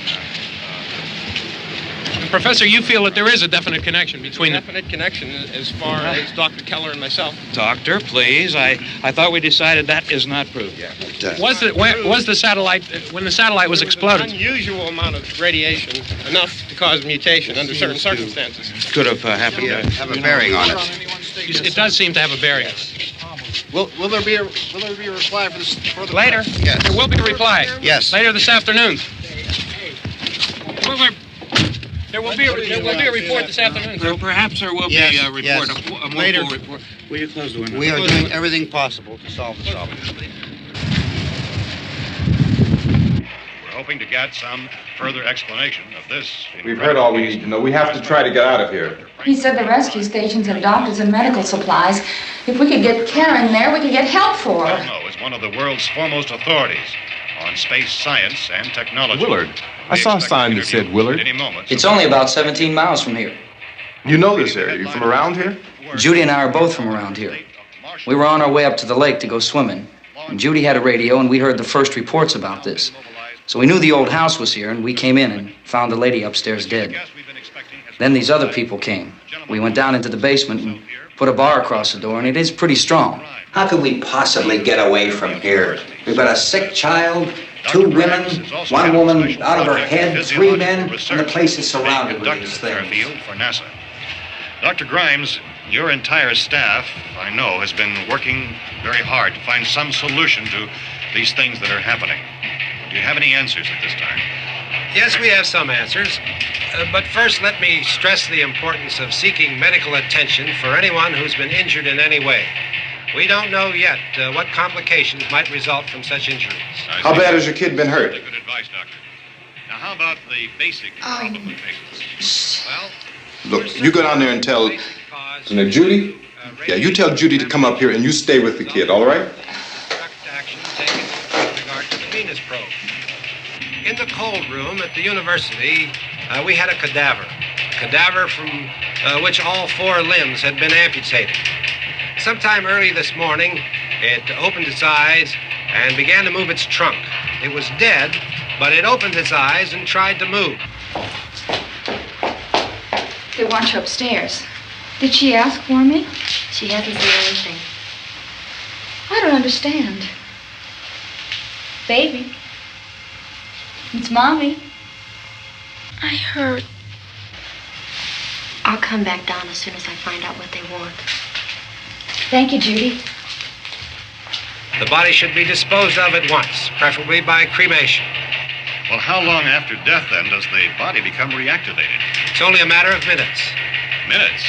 Professor, you feel that there is a definite connection between them? Definite connection as far as Dr. Keller and myself. Doctor, please. I thought we decided that is not proved yet. Was the satellite, when the satellite was exploded? An unusual amount of radiation, enough to cause mutation under certain circumstances. Could have happened. Have a bearing on it. It does seem to have a bearing. Will there be a reply for this further? Later? Yes. There will be a reply. Yes. Later this afternoon. There will be a report this afternoon. Perhaps there will be Yes, a report, yes. a more Later. full report. Will you close the window? We are doing everything possible to solve the problem. We're hoping to get some further explanation of this. We've heard all we need to know. We have to try to get out of here. He said the rescue stations have doctors and medical supplies. If we could get care in there, we could get help for her. Cosmo is one of the world's foremost authorities on space science and technology. Willard. I saw a sign that said Willard. Any moment. It's only about 17 miles from here. You know this area. You from around here? Judy and I are both from around here. We were on our way up to the lake to go swimming, and Judy had a radio, and we heard the first reports about this. So we knew the old house was here, and we came in and found the lady upstairs dead. Then these other people came. We went down into the basement and put a bar across the door, and it is pretty strong. How could we possibly get away from here? We've got a sick child, 2 women, 1 woman out of her head, 3 men, and the place is surrounded with these things. For NASA. Dr. Grimes, your entire staff, I know, has been working very hard to find some solution to these things that are happening. Do you have any answers at this time? Yes, we have some answers. But first, let me stress the importance of seeking medical attention for anyone who's been injured in any way. We don't know yet what complications might result from such injuries. How bad has your kid been hurt? Good advice, Doctor. Now, how about the basic problem of patients? Well, Look, you go down there and tell... Now, Judy? Yeah, you tell Judy to come up here and you stay with the kid, all right? Action taken with regard to the Venus probe. In the cold room at the university, we had a cadaver from which all 4 limbs had been amputated. Sometime early this morning, it opened its eyes and began to move its trunk. It was dead, but it opened its eyes and tried to move. They want you upstairs. Did she ask for me? She hasn't said anything. I don't understand. Baby. It's Mommy. I heard. I'll come back down as soon as I find out what they want. Thank you, Judy. The body should be disposed of at once, preferably by cremation. Well, how long after death, then, does the body become reactivated? It's only a matter of minutes. Minutes?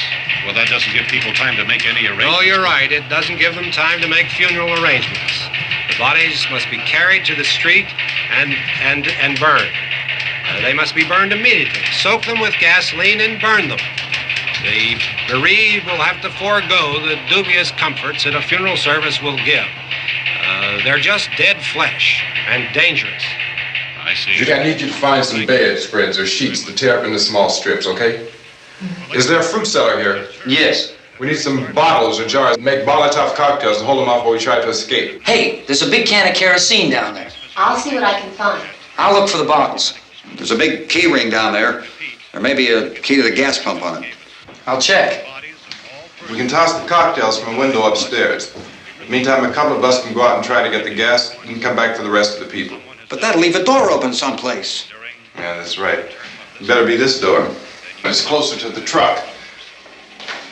Well, that doesn't give people time to make any arrangements. Oh, you're right. It doesn't give them time to make funeral arrangements. The bodies must be carried to the street and burned. They must be burned immediately. Soak them with gasoline and burn them. The bereaved will have to forego the dubious comforts that a funeral service will give. They're just dead flesh and dangerous. I see. Judy, I need you to find some bedspreads or sheets to tear up into small strips, okay? Is there a fruit cellar here? Yes. We need some bottles or jars to make Molotov cocktails and hold them off while we try to escape. Hey, there's a big can of kerosene down there. I'll see what I can find. I'll look for the bottles. There's a big key ring down there. There may be a key to the gas pump on it. I'll check. We can toss the cocktails from a window upstairs. Meantime, a couple of us can go out and try to get the gas and come back for the rest of the people. But that'll leave a door open someplace. Yeah, that's right. It better be this door. It's closer to the truck.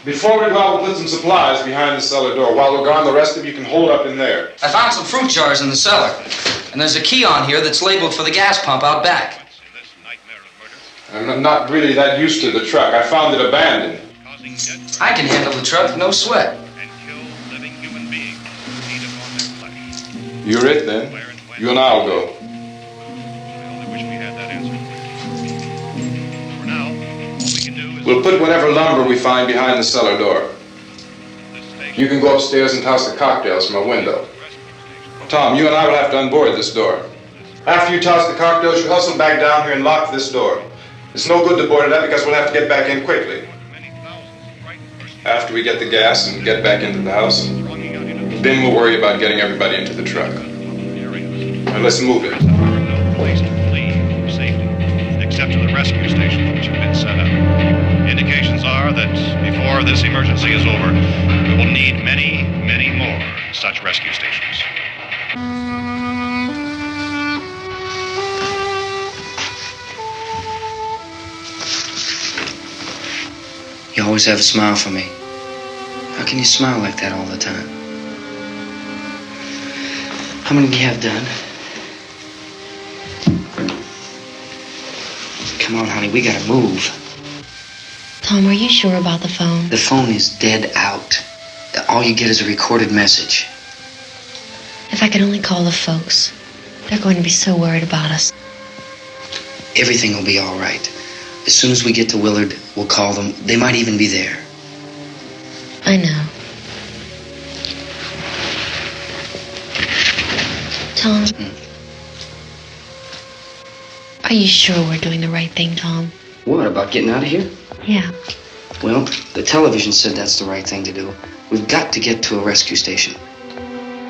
Before we go out, we'll put some supplies behind the cellar door. While we're gone, the rest of you can hold up in there. I found some fruit jars in the cellar. And there's a key on here that's labeled for the gas pump out back. I'm not really that used to the truck. I found it abandoned. I can handle the truck, no sweat. You're it, then. You and I'll go. We'll put whatever lumber we find behind the cellar door. You can go upstairs and toss the cocktails from a window. Tom, you and I will have to unboard this door. After you toss the cocktails, you hustle back down here and lock this door. It's no good to board it up because we'll have to get back in quickly. After we get the gas and get back into the house, then we'll worry about getting everybody into the truck. Now let's move it. No place to flee for safety, except to the rescue stations which have been set up. Indications are that before this emergency is over, we will need many, many more such rescue stations. You always have a smile for me. How can you smile like that all the time? How many do you have done? Come on, honey, we gotta move. Tom, are you sure about the phone? The phone is dead out. All you get is a recorded message. If I could only call the folks. They're going to be so worried about us. Everything will be all right. As soon as we get to Willard, we'll call them. They might even be there. I know. Tom, are you sure we're doing the right thing, Tom? What, about getting out of here? Yeah. Well, the television said that's the right thing to do. We've got to get to a rescue station.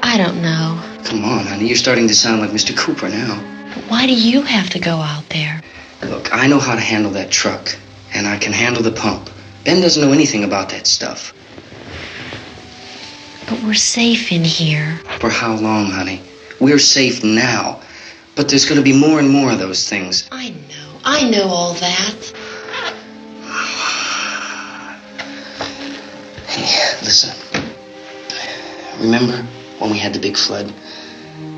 I don't know. Come on, honey, you're starting to sound like Mr. Cooper now. But why do you have to go out there? Look, I know how to handle that truck, and I can handle the pump. Ben doesn't know anything about that stuff. But we're safe in here. For how long, honey? We're safe now. But there's going to be more and more of those things. I know all that. Hey, listen. Remember when we had the big flood?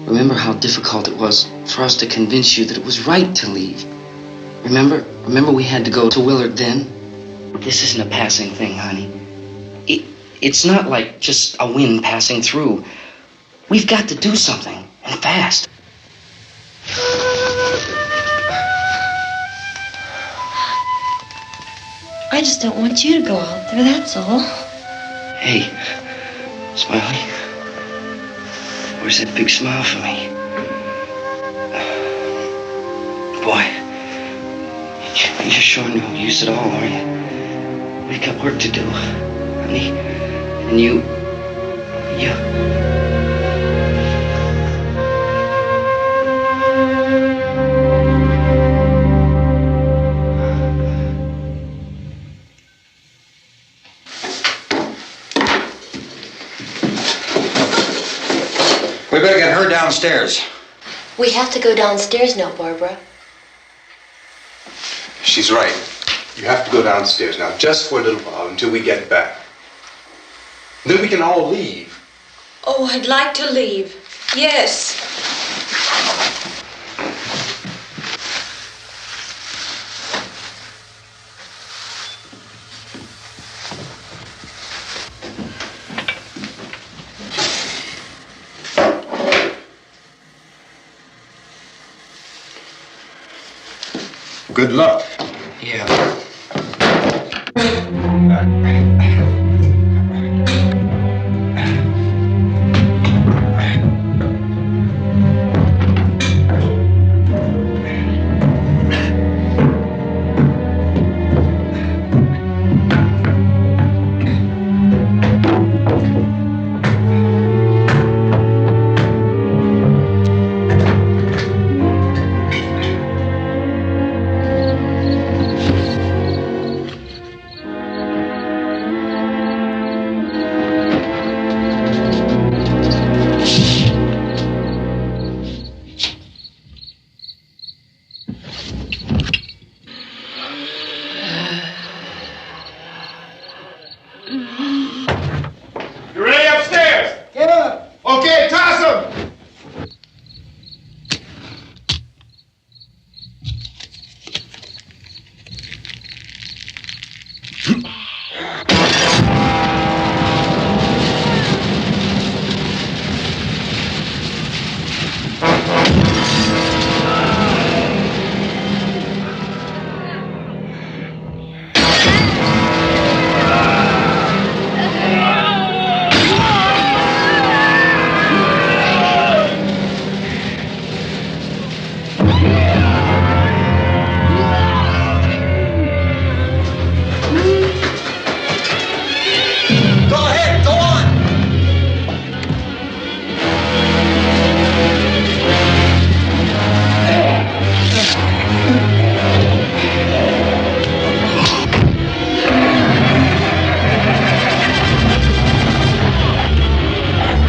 Remember how difficult it was for us to convince you that it was right to leave? Remember we had to go to Willard then? This isn't a passing thing, honey. It's not like just a wind passing through. We've got to do something, and fast. I just don't want you to go out there, that's all. Hey, Smiley. Where's that big smile for me? Boy, you're showing no use at all, are you? We've got work to do, honey. And you... We better get her downstairs. We have to go downstairs now, Barbara. She's right. You have to go downstairs now, just for a little while, until we get back. Then we can all leave. Oh, I'd like to leave. Yes. Good luck. Yeah. You ready upstairs? Yeah. Okay, toss them.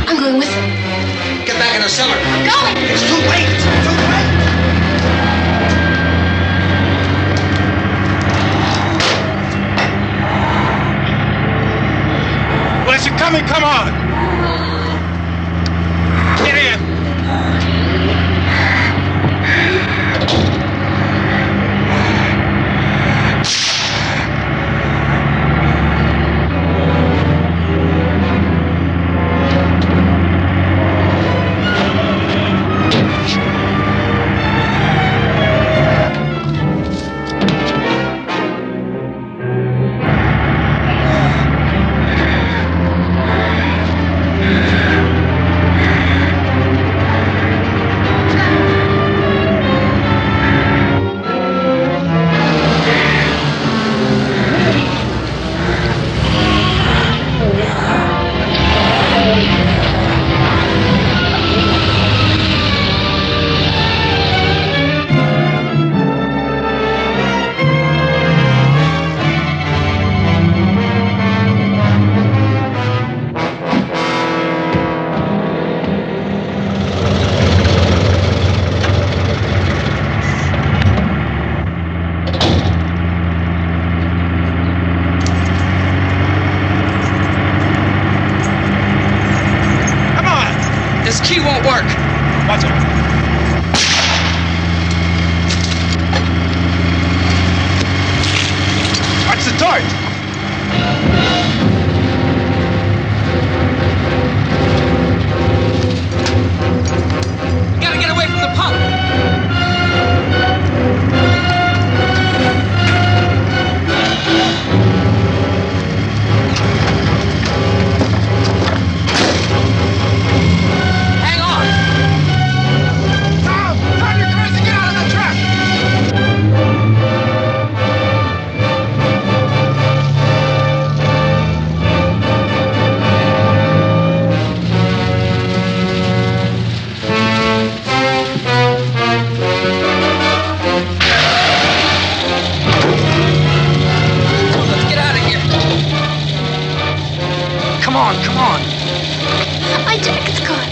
I'm going with them. Get back in the cellar. I'm going. It's too late. It's too late. Well, you're coming, come on. Get in. Watch it. Watch the torch. Gotta get away from the pump. Hang on. Tom! Drive your cars and get out of the truck! Let's get out of here. Come on, come on. My jacket's caught.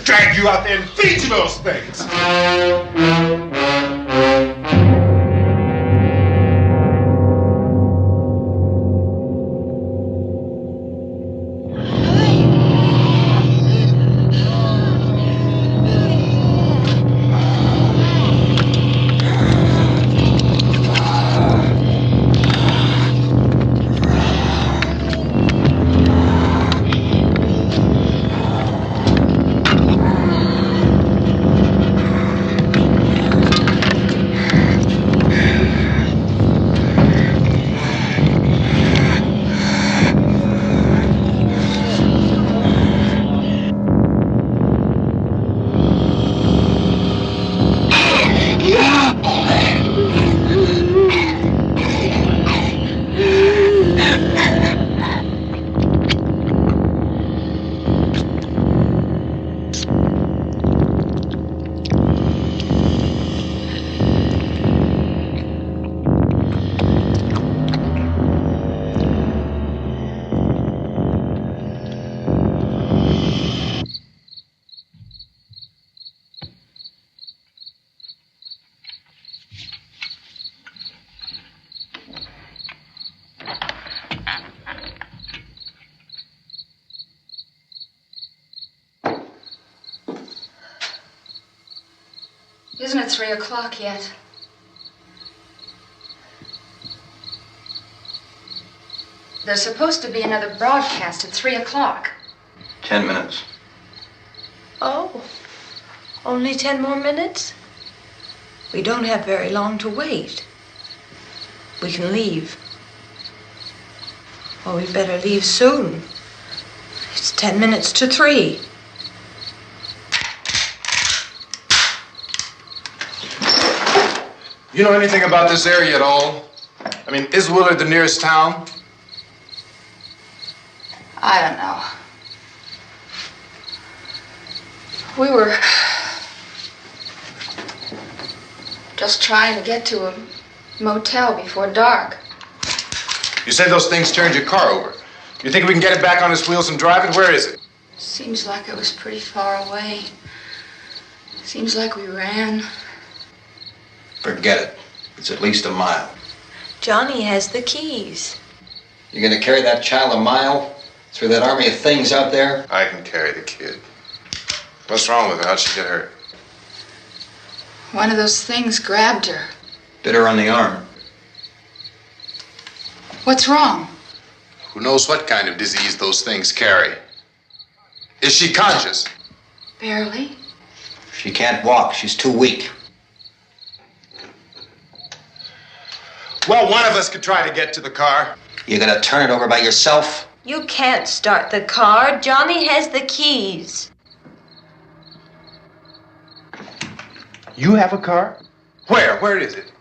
Drag you out there and feed you those things! Isn't it 3 o'clock yet? There's supposed to be another broadcast at 3 o'clock. 10 minutes. Oh, only 10 more minutes? We don't have very long to wait. We can leave. Well, we'd better leave soon. It's 10 minutes to 3. You know anything about this area at all? I mean, is Willard the nearest town? I don't know. We were just trying to get to a motel before dark. You said those things turned your car over. You think we can get it back on its wheels and drive it? Where is it? Seems like it was pretty far away. Seems like we ran. Forget it. It's at least a mile. Johnny has the keys. You're gonna carry that child a mile through that army of things out there? I can carry the kid. What's wrong with her? How'd she get hurt? One of those things grabbed her. Bit her on the arm. What's wrong? Who knows what kind of disease those things carry? Is she conscious? Barely. She can't walk. She's too weak. Well, one of us could try to get to the car. You gonna turn it over by yourself? You can't start the car. Johnny has the keys. You have a car? Where? Where is it?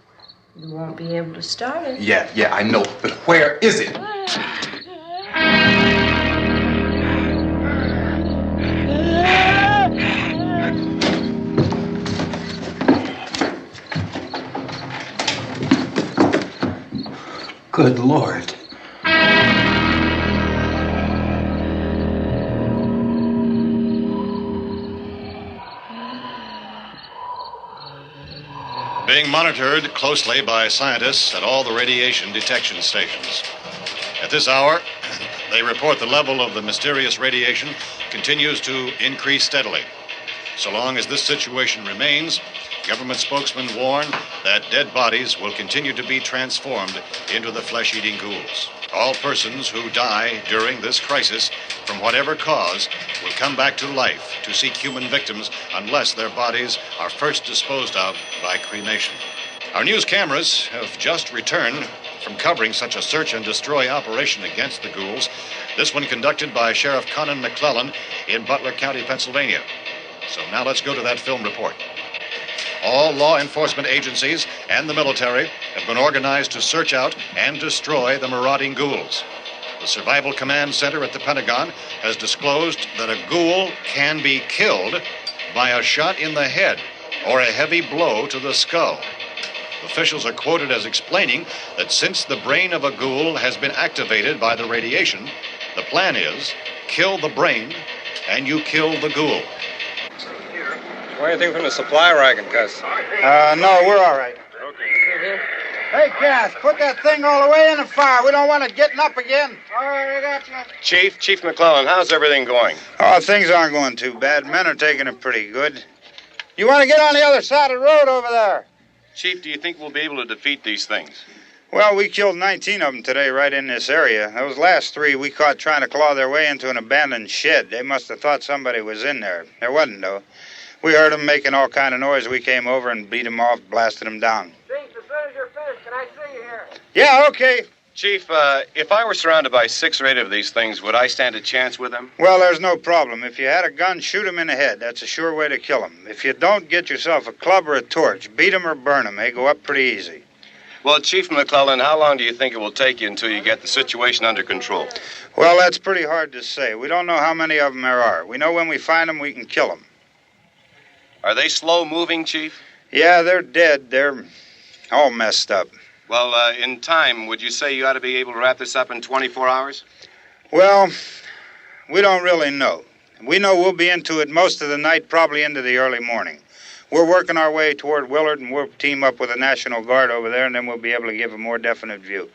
You won't be able to start it. Yeah, I know. But where is it? Good Lord. Being monitored closely by scientists at all the radiation detection stations. At this hour, they report the level of the mysterious radiation continues to increase steadily. So long as this situation remains, government spokesmen warn that dead bodies will continue to be transformed into the flesh-eating ghouls. All persons who die during this crisis, from whatever cause, will come back to life to seek human victims unless their bodies are first disposed of by cremation. Our news cameras have just returned from covering such a search and destroy operation against the ghouls, this one conducted by Sheriff Conan McClellan in Butler County, Pennsylvania. So now let's go to that film report. All law enforcement agencies and the military have been organized to search out and destroy the marauding ghouls. The Survival Command Center at the Pentagon has disclosed that a ghoul can be killed by a shot in the head or a heavy blow to the skull. Officials are quoted as explaining that since the brain of a ghoul has been activated by the radiation, the plan is kill the brain and you kill the ghoul. Anything from the supply wagon, Cuz? No, we're all right. Okay. Hey, Cass, put that thing all the way in the fire. We don't want it getting up again. All right, I got you. Chief McClellan, how's everything going? Oh, things aren't going too bad. Men are taking it pretty good. You want to get on the other side of the road over there? Chief, do you think we'll be able to defeat these things? Well, we killed 19 of them today right in this area. Those last 3 we caught trying to claw their way into an abandoned shed. They must have thought somebody was in there. There wasn't, though. We heard them making all kind of noise. We came over and beat them off, blasted them down. Chief, as soon as you're finished, can I see you here? Yeah, okay. Chief, if I were surrounded by 6 or 8 of these things, would I stand a chance with them? Well, there's no problem. If you had a gun, shoot them in the head. That's a sure way to kill them. If you don't, get yourself a club or a torch. Beat them or burn them. They go up pretty easy. Well, Chief McClellan, how long do you think it will take you until you get the situation under control? Well, that's pretty hard to say. We don't know how many of them there are. We know when we find them, we can kill them. Are they slow-moving, Chief? Yeah, they're dead. They're all messed up. Well, in time, would you say you ought to be able to wrap this up in 24 hours? Well, we don't really know. We know we'll be into it most of the night, probably into the early morning. We're working our way toward Willard, and we'll team up with the National Guard over there, and then we'll be able to give a more definite view.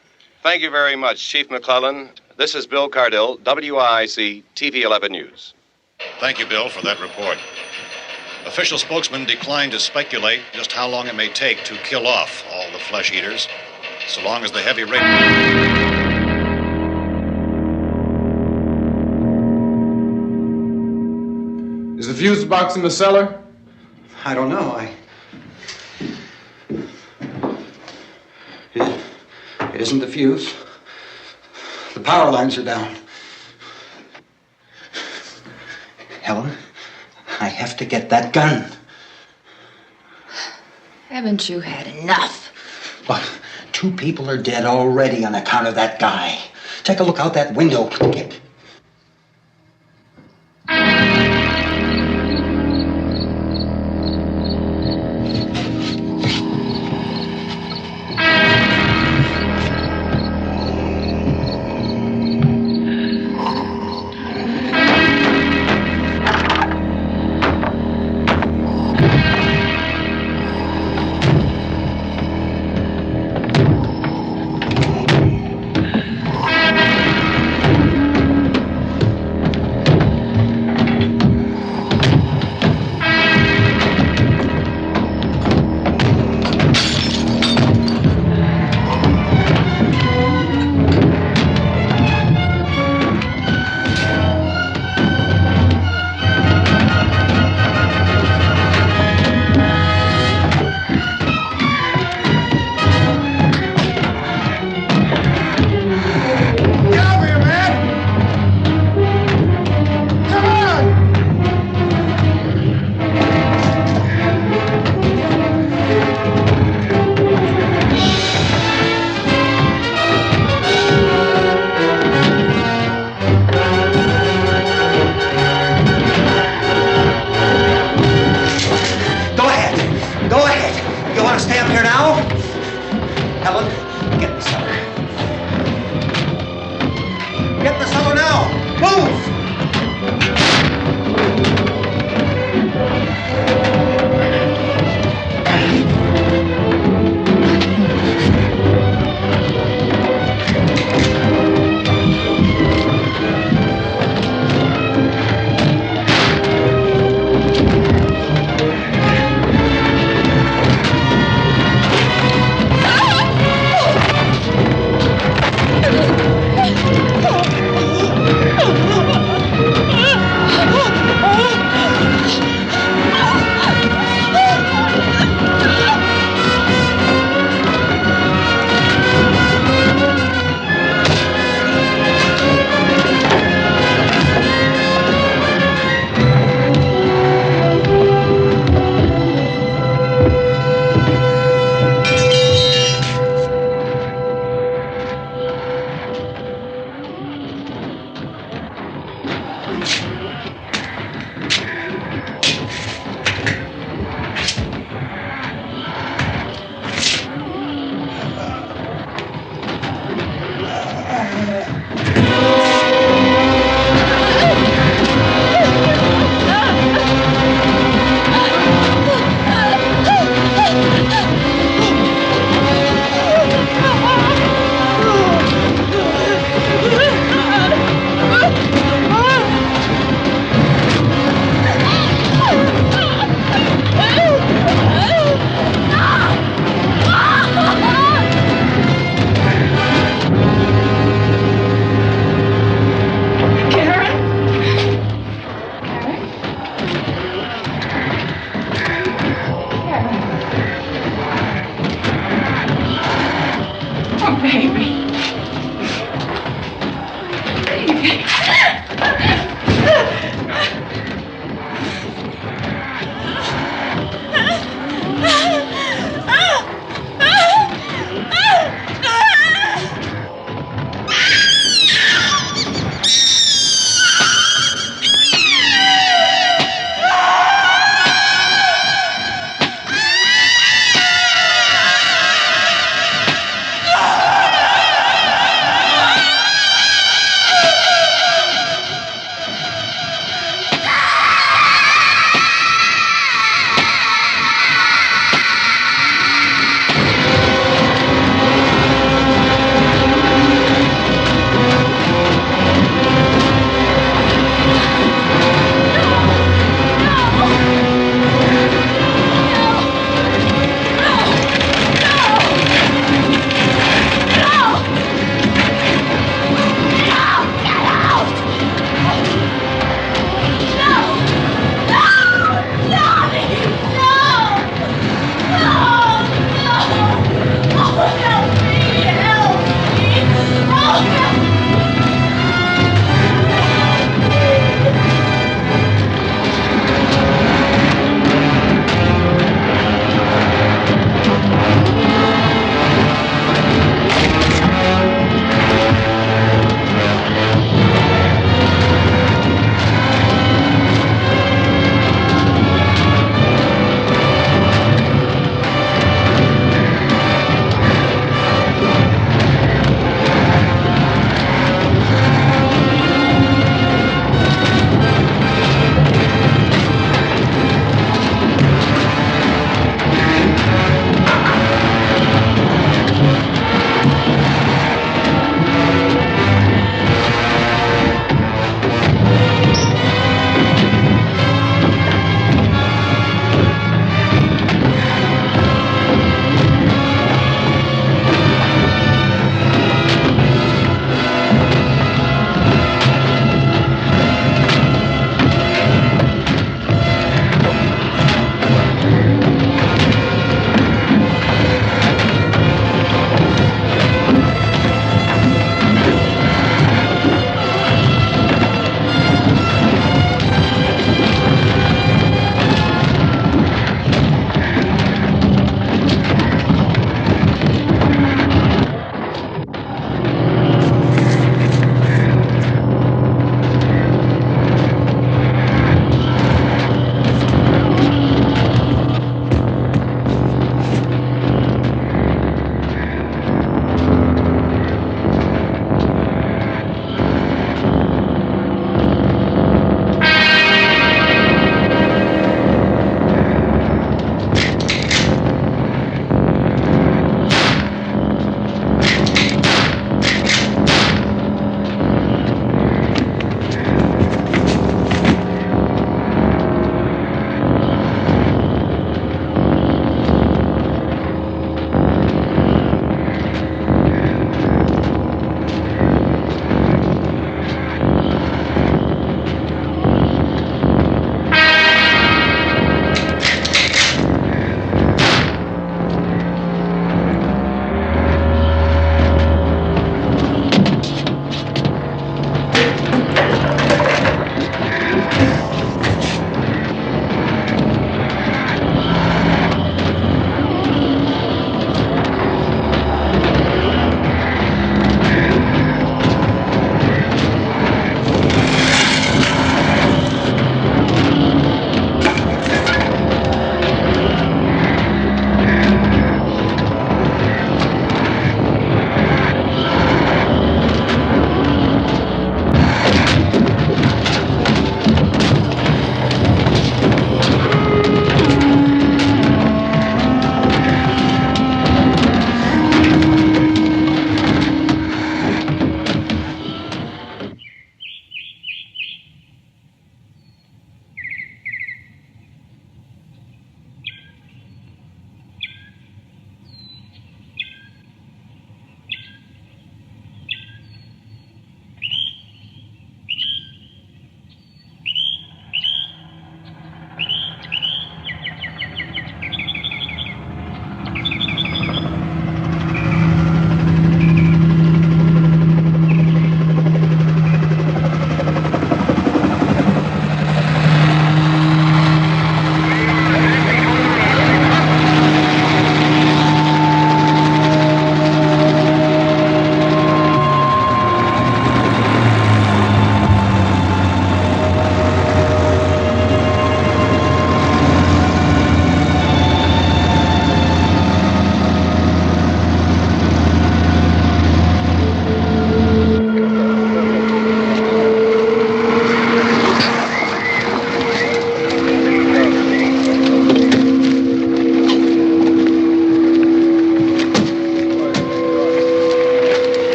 Thank you very much, Chief McClellan. This is Bill Cardill, WIC TV 11 News. Thank you, Bill, for that report. Official spokesman declined to speculate just how long it may take to kill off all the flesh eaters, so long as the heavy rain... Is the fuse box in the cellar? I don't know. It isn't the fuse. The power lines are down. Helen, I have to get that gun. Haven't you had enough? But 2 people are dead already on account of that guy. Take a look out that window. Get.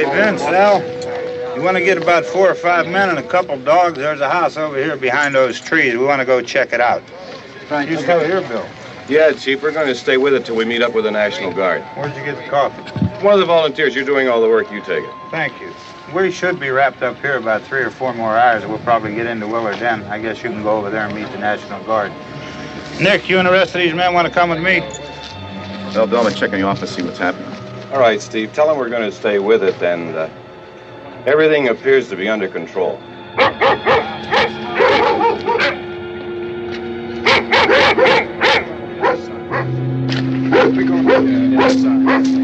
Hey, Vince, Al, you want to get about 4 or 5 men and a couple dogs? There's a house over here behind those trees. We want to go check it out. Frank, You stay here, Bill. Yeah, Chief, we're going to stay with it till we meet up with the National Guard. Where'd you get the coffee? One of the volunteers, you're doing all the work, you take it. Thank you. We should be wrapped up here about 3 or 4 more hours, and we'll probably get into Willard Den. I guess you can go over there and meet the National Guard. Nick, you and the rest of these men want to come with me? Well, Bill, I'm checking the office, see what's happening. All right, Steve, tell them we're going to stay with it, and everything appears to be under control. We go inside.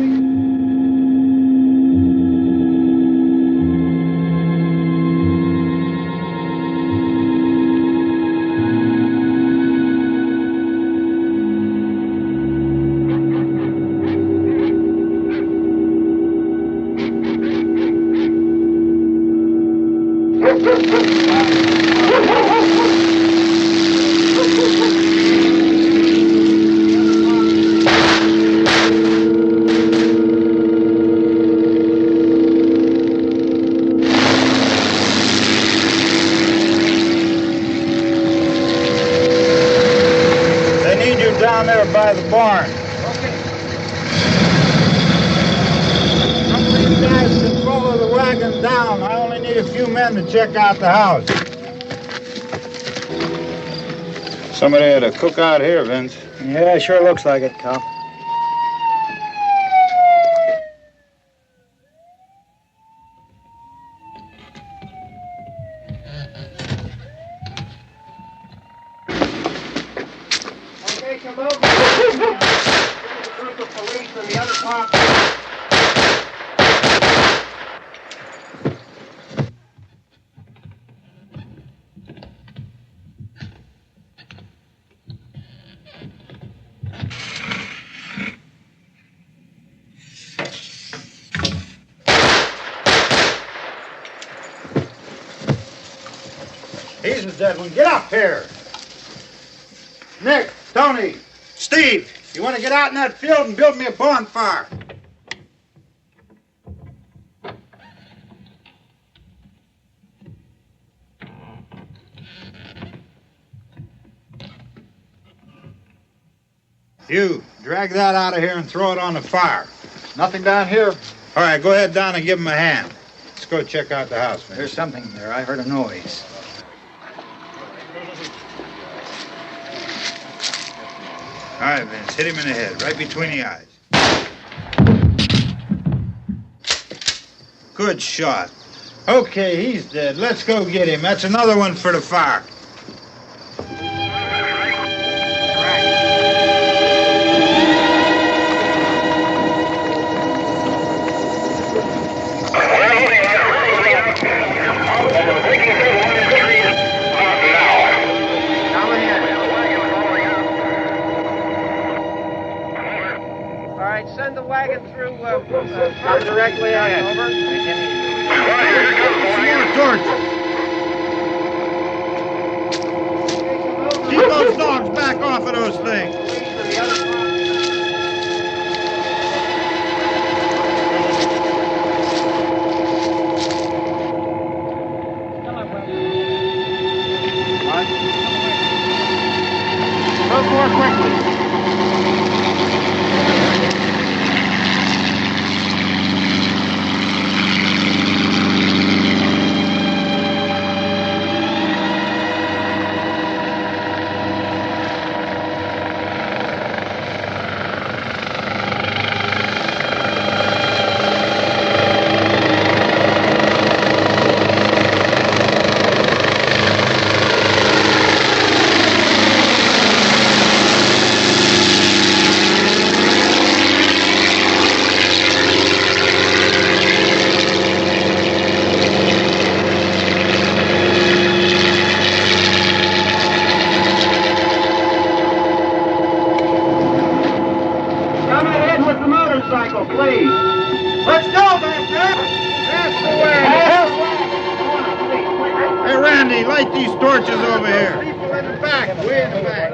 Down there by the barn. Okay. Some of these guys can follow the wagon down. I only need a few men to check out the house. Somebody had a cookout here, Vince. Yeah, sure looks like it, Cal. He's the dead one. Get up here. Nick, Tony, Steve, you want to get out in that field and build me a bonfire? You, drag that out of here and throw it on the fire. Nothing down here. All right, go ahead down and give him a hand. Let's go check out the house, man. There's something there. I heard a noise. All right, Vince, hit him in the head, right between the eyes. Good shot. Okay, he's dead. Let's go get him. That's another one for the fire. Send the wagon through directly ahead. Over. Torches. Keep those dogs back off of those things. Move more quickly. Hey, Randy, light these torches over here. People in the back, way in the back.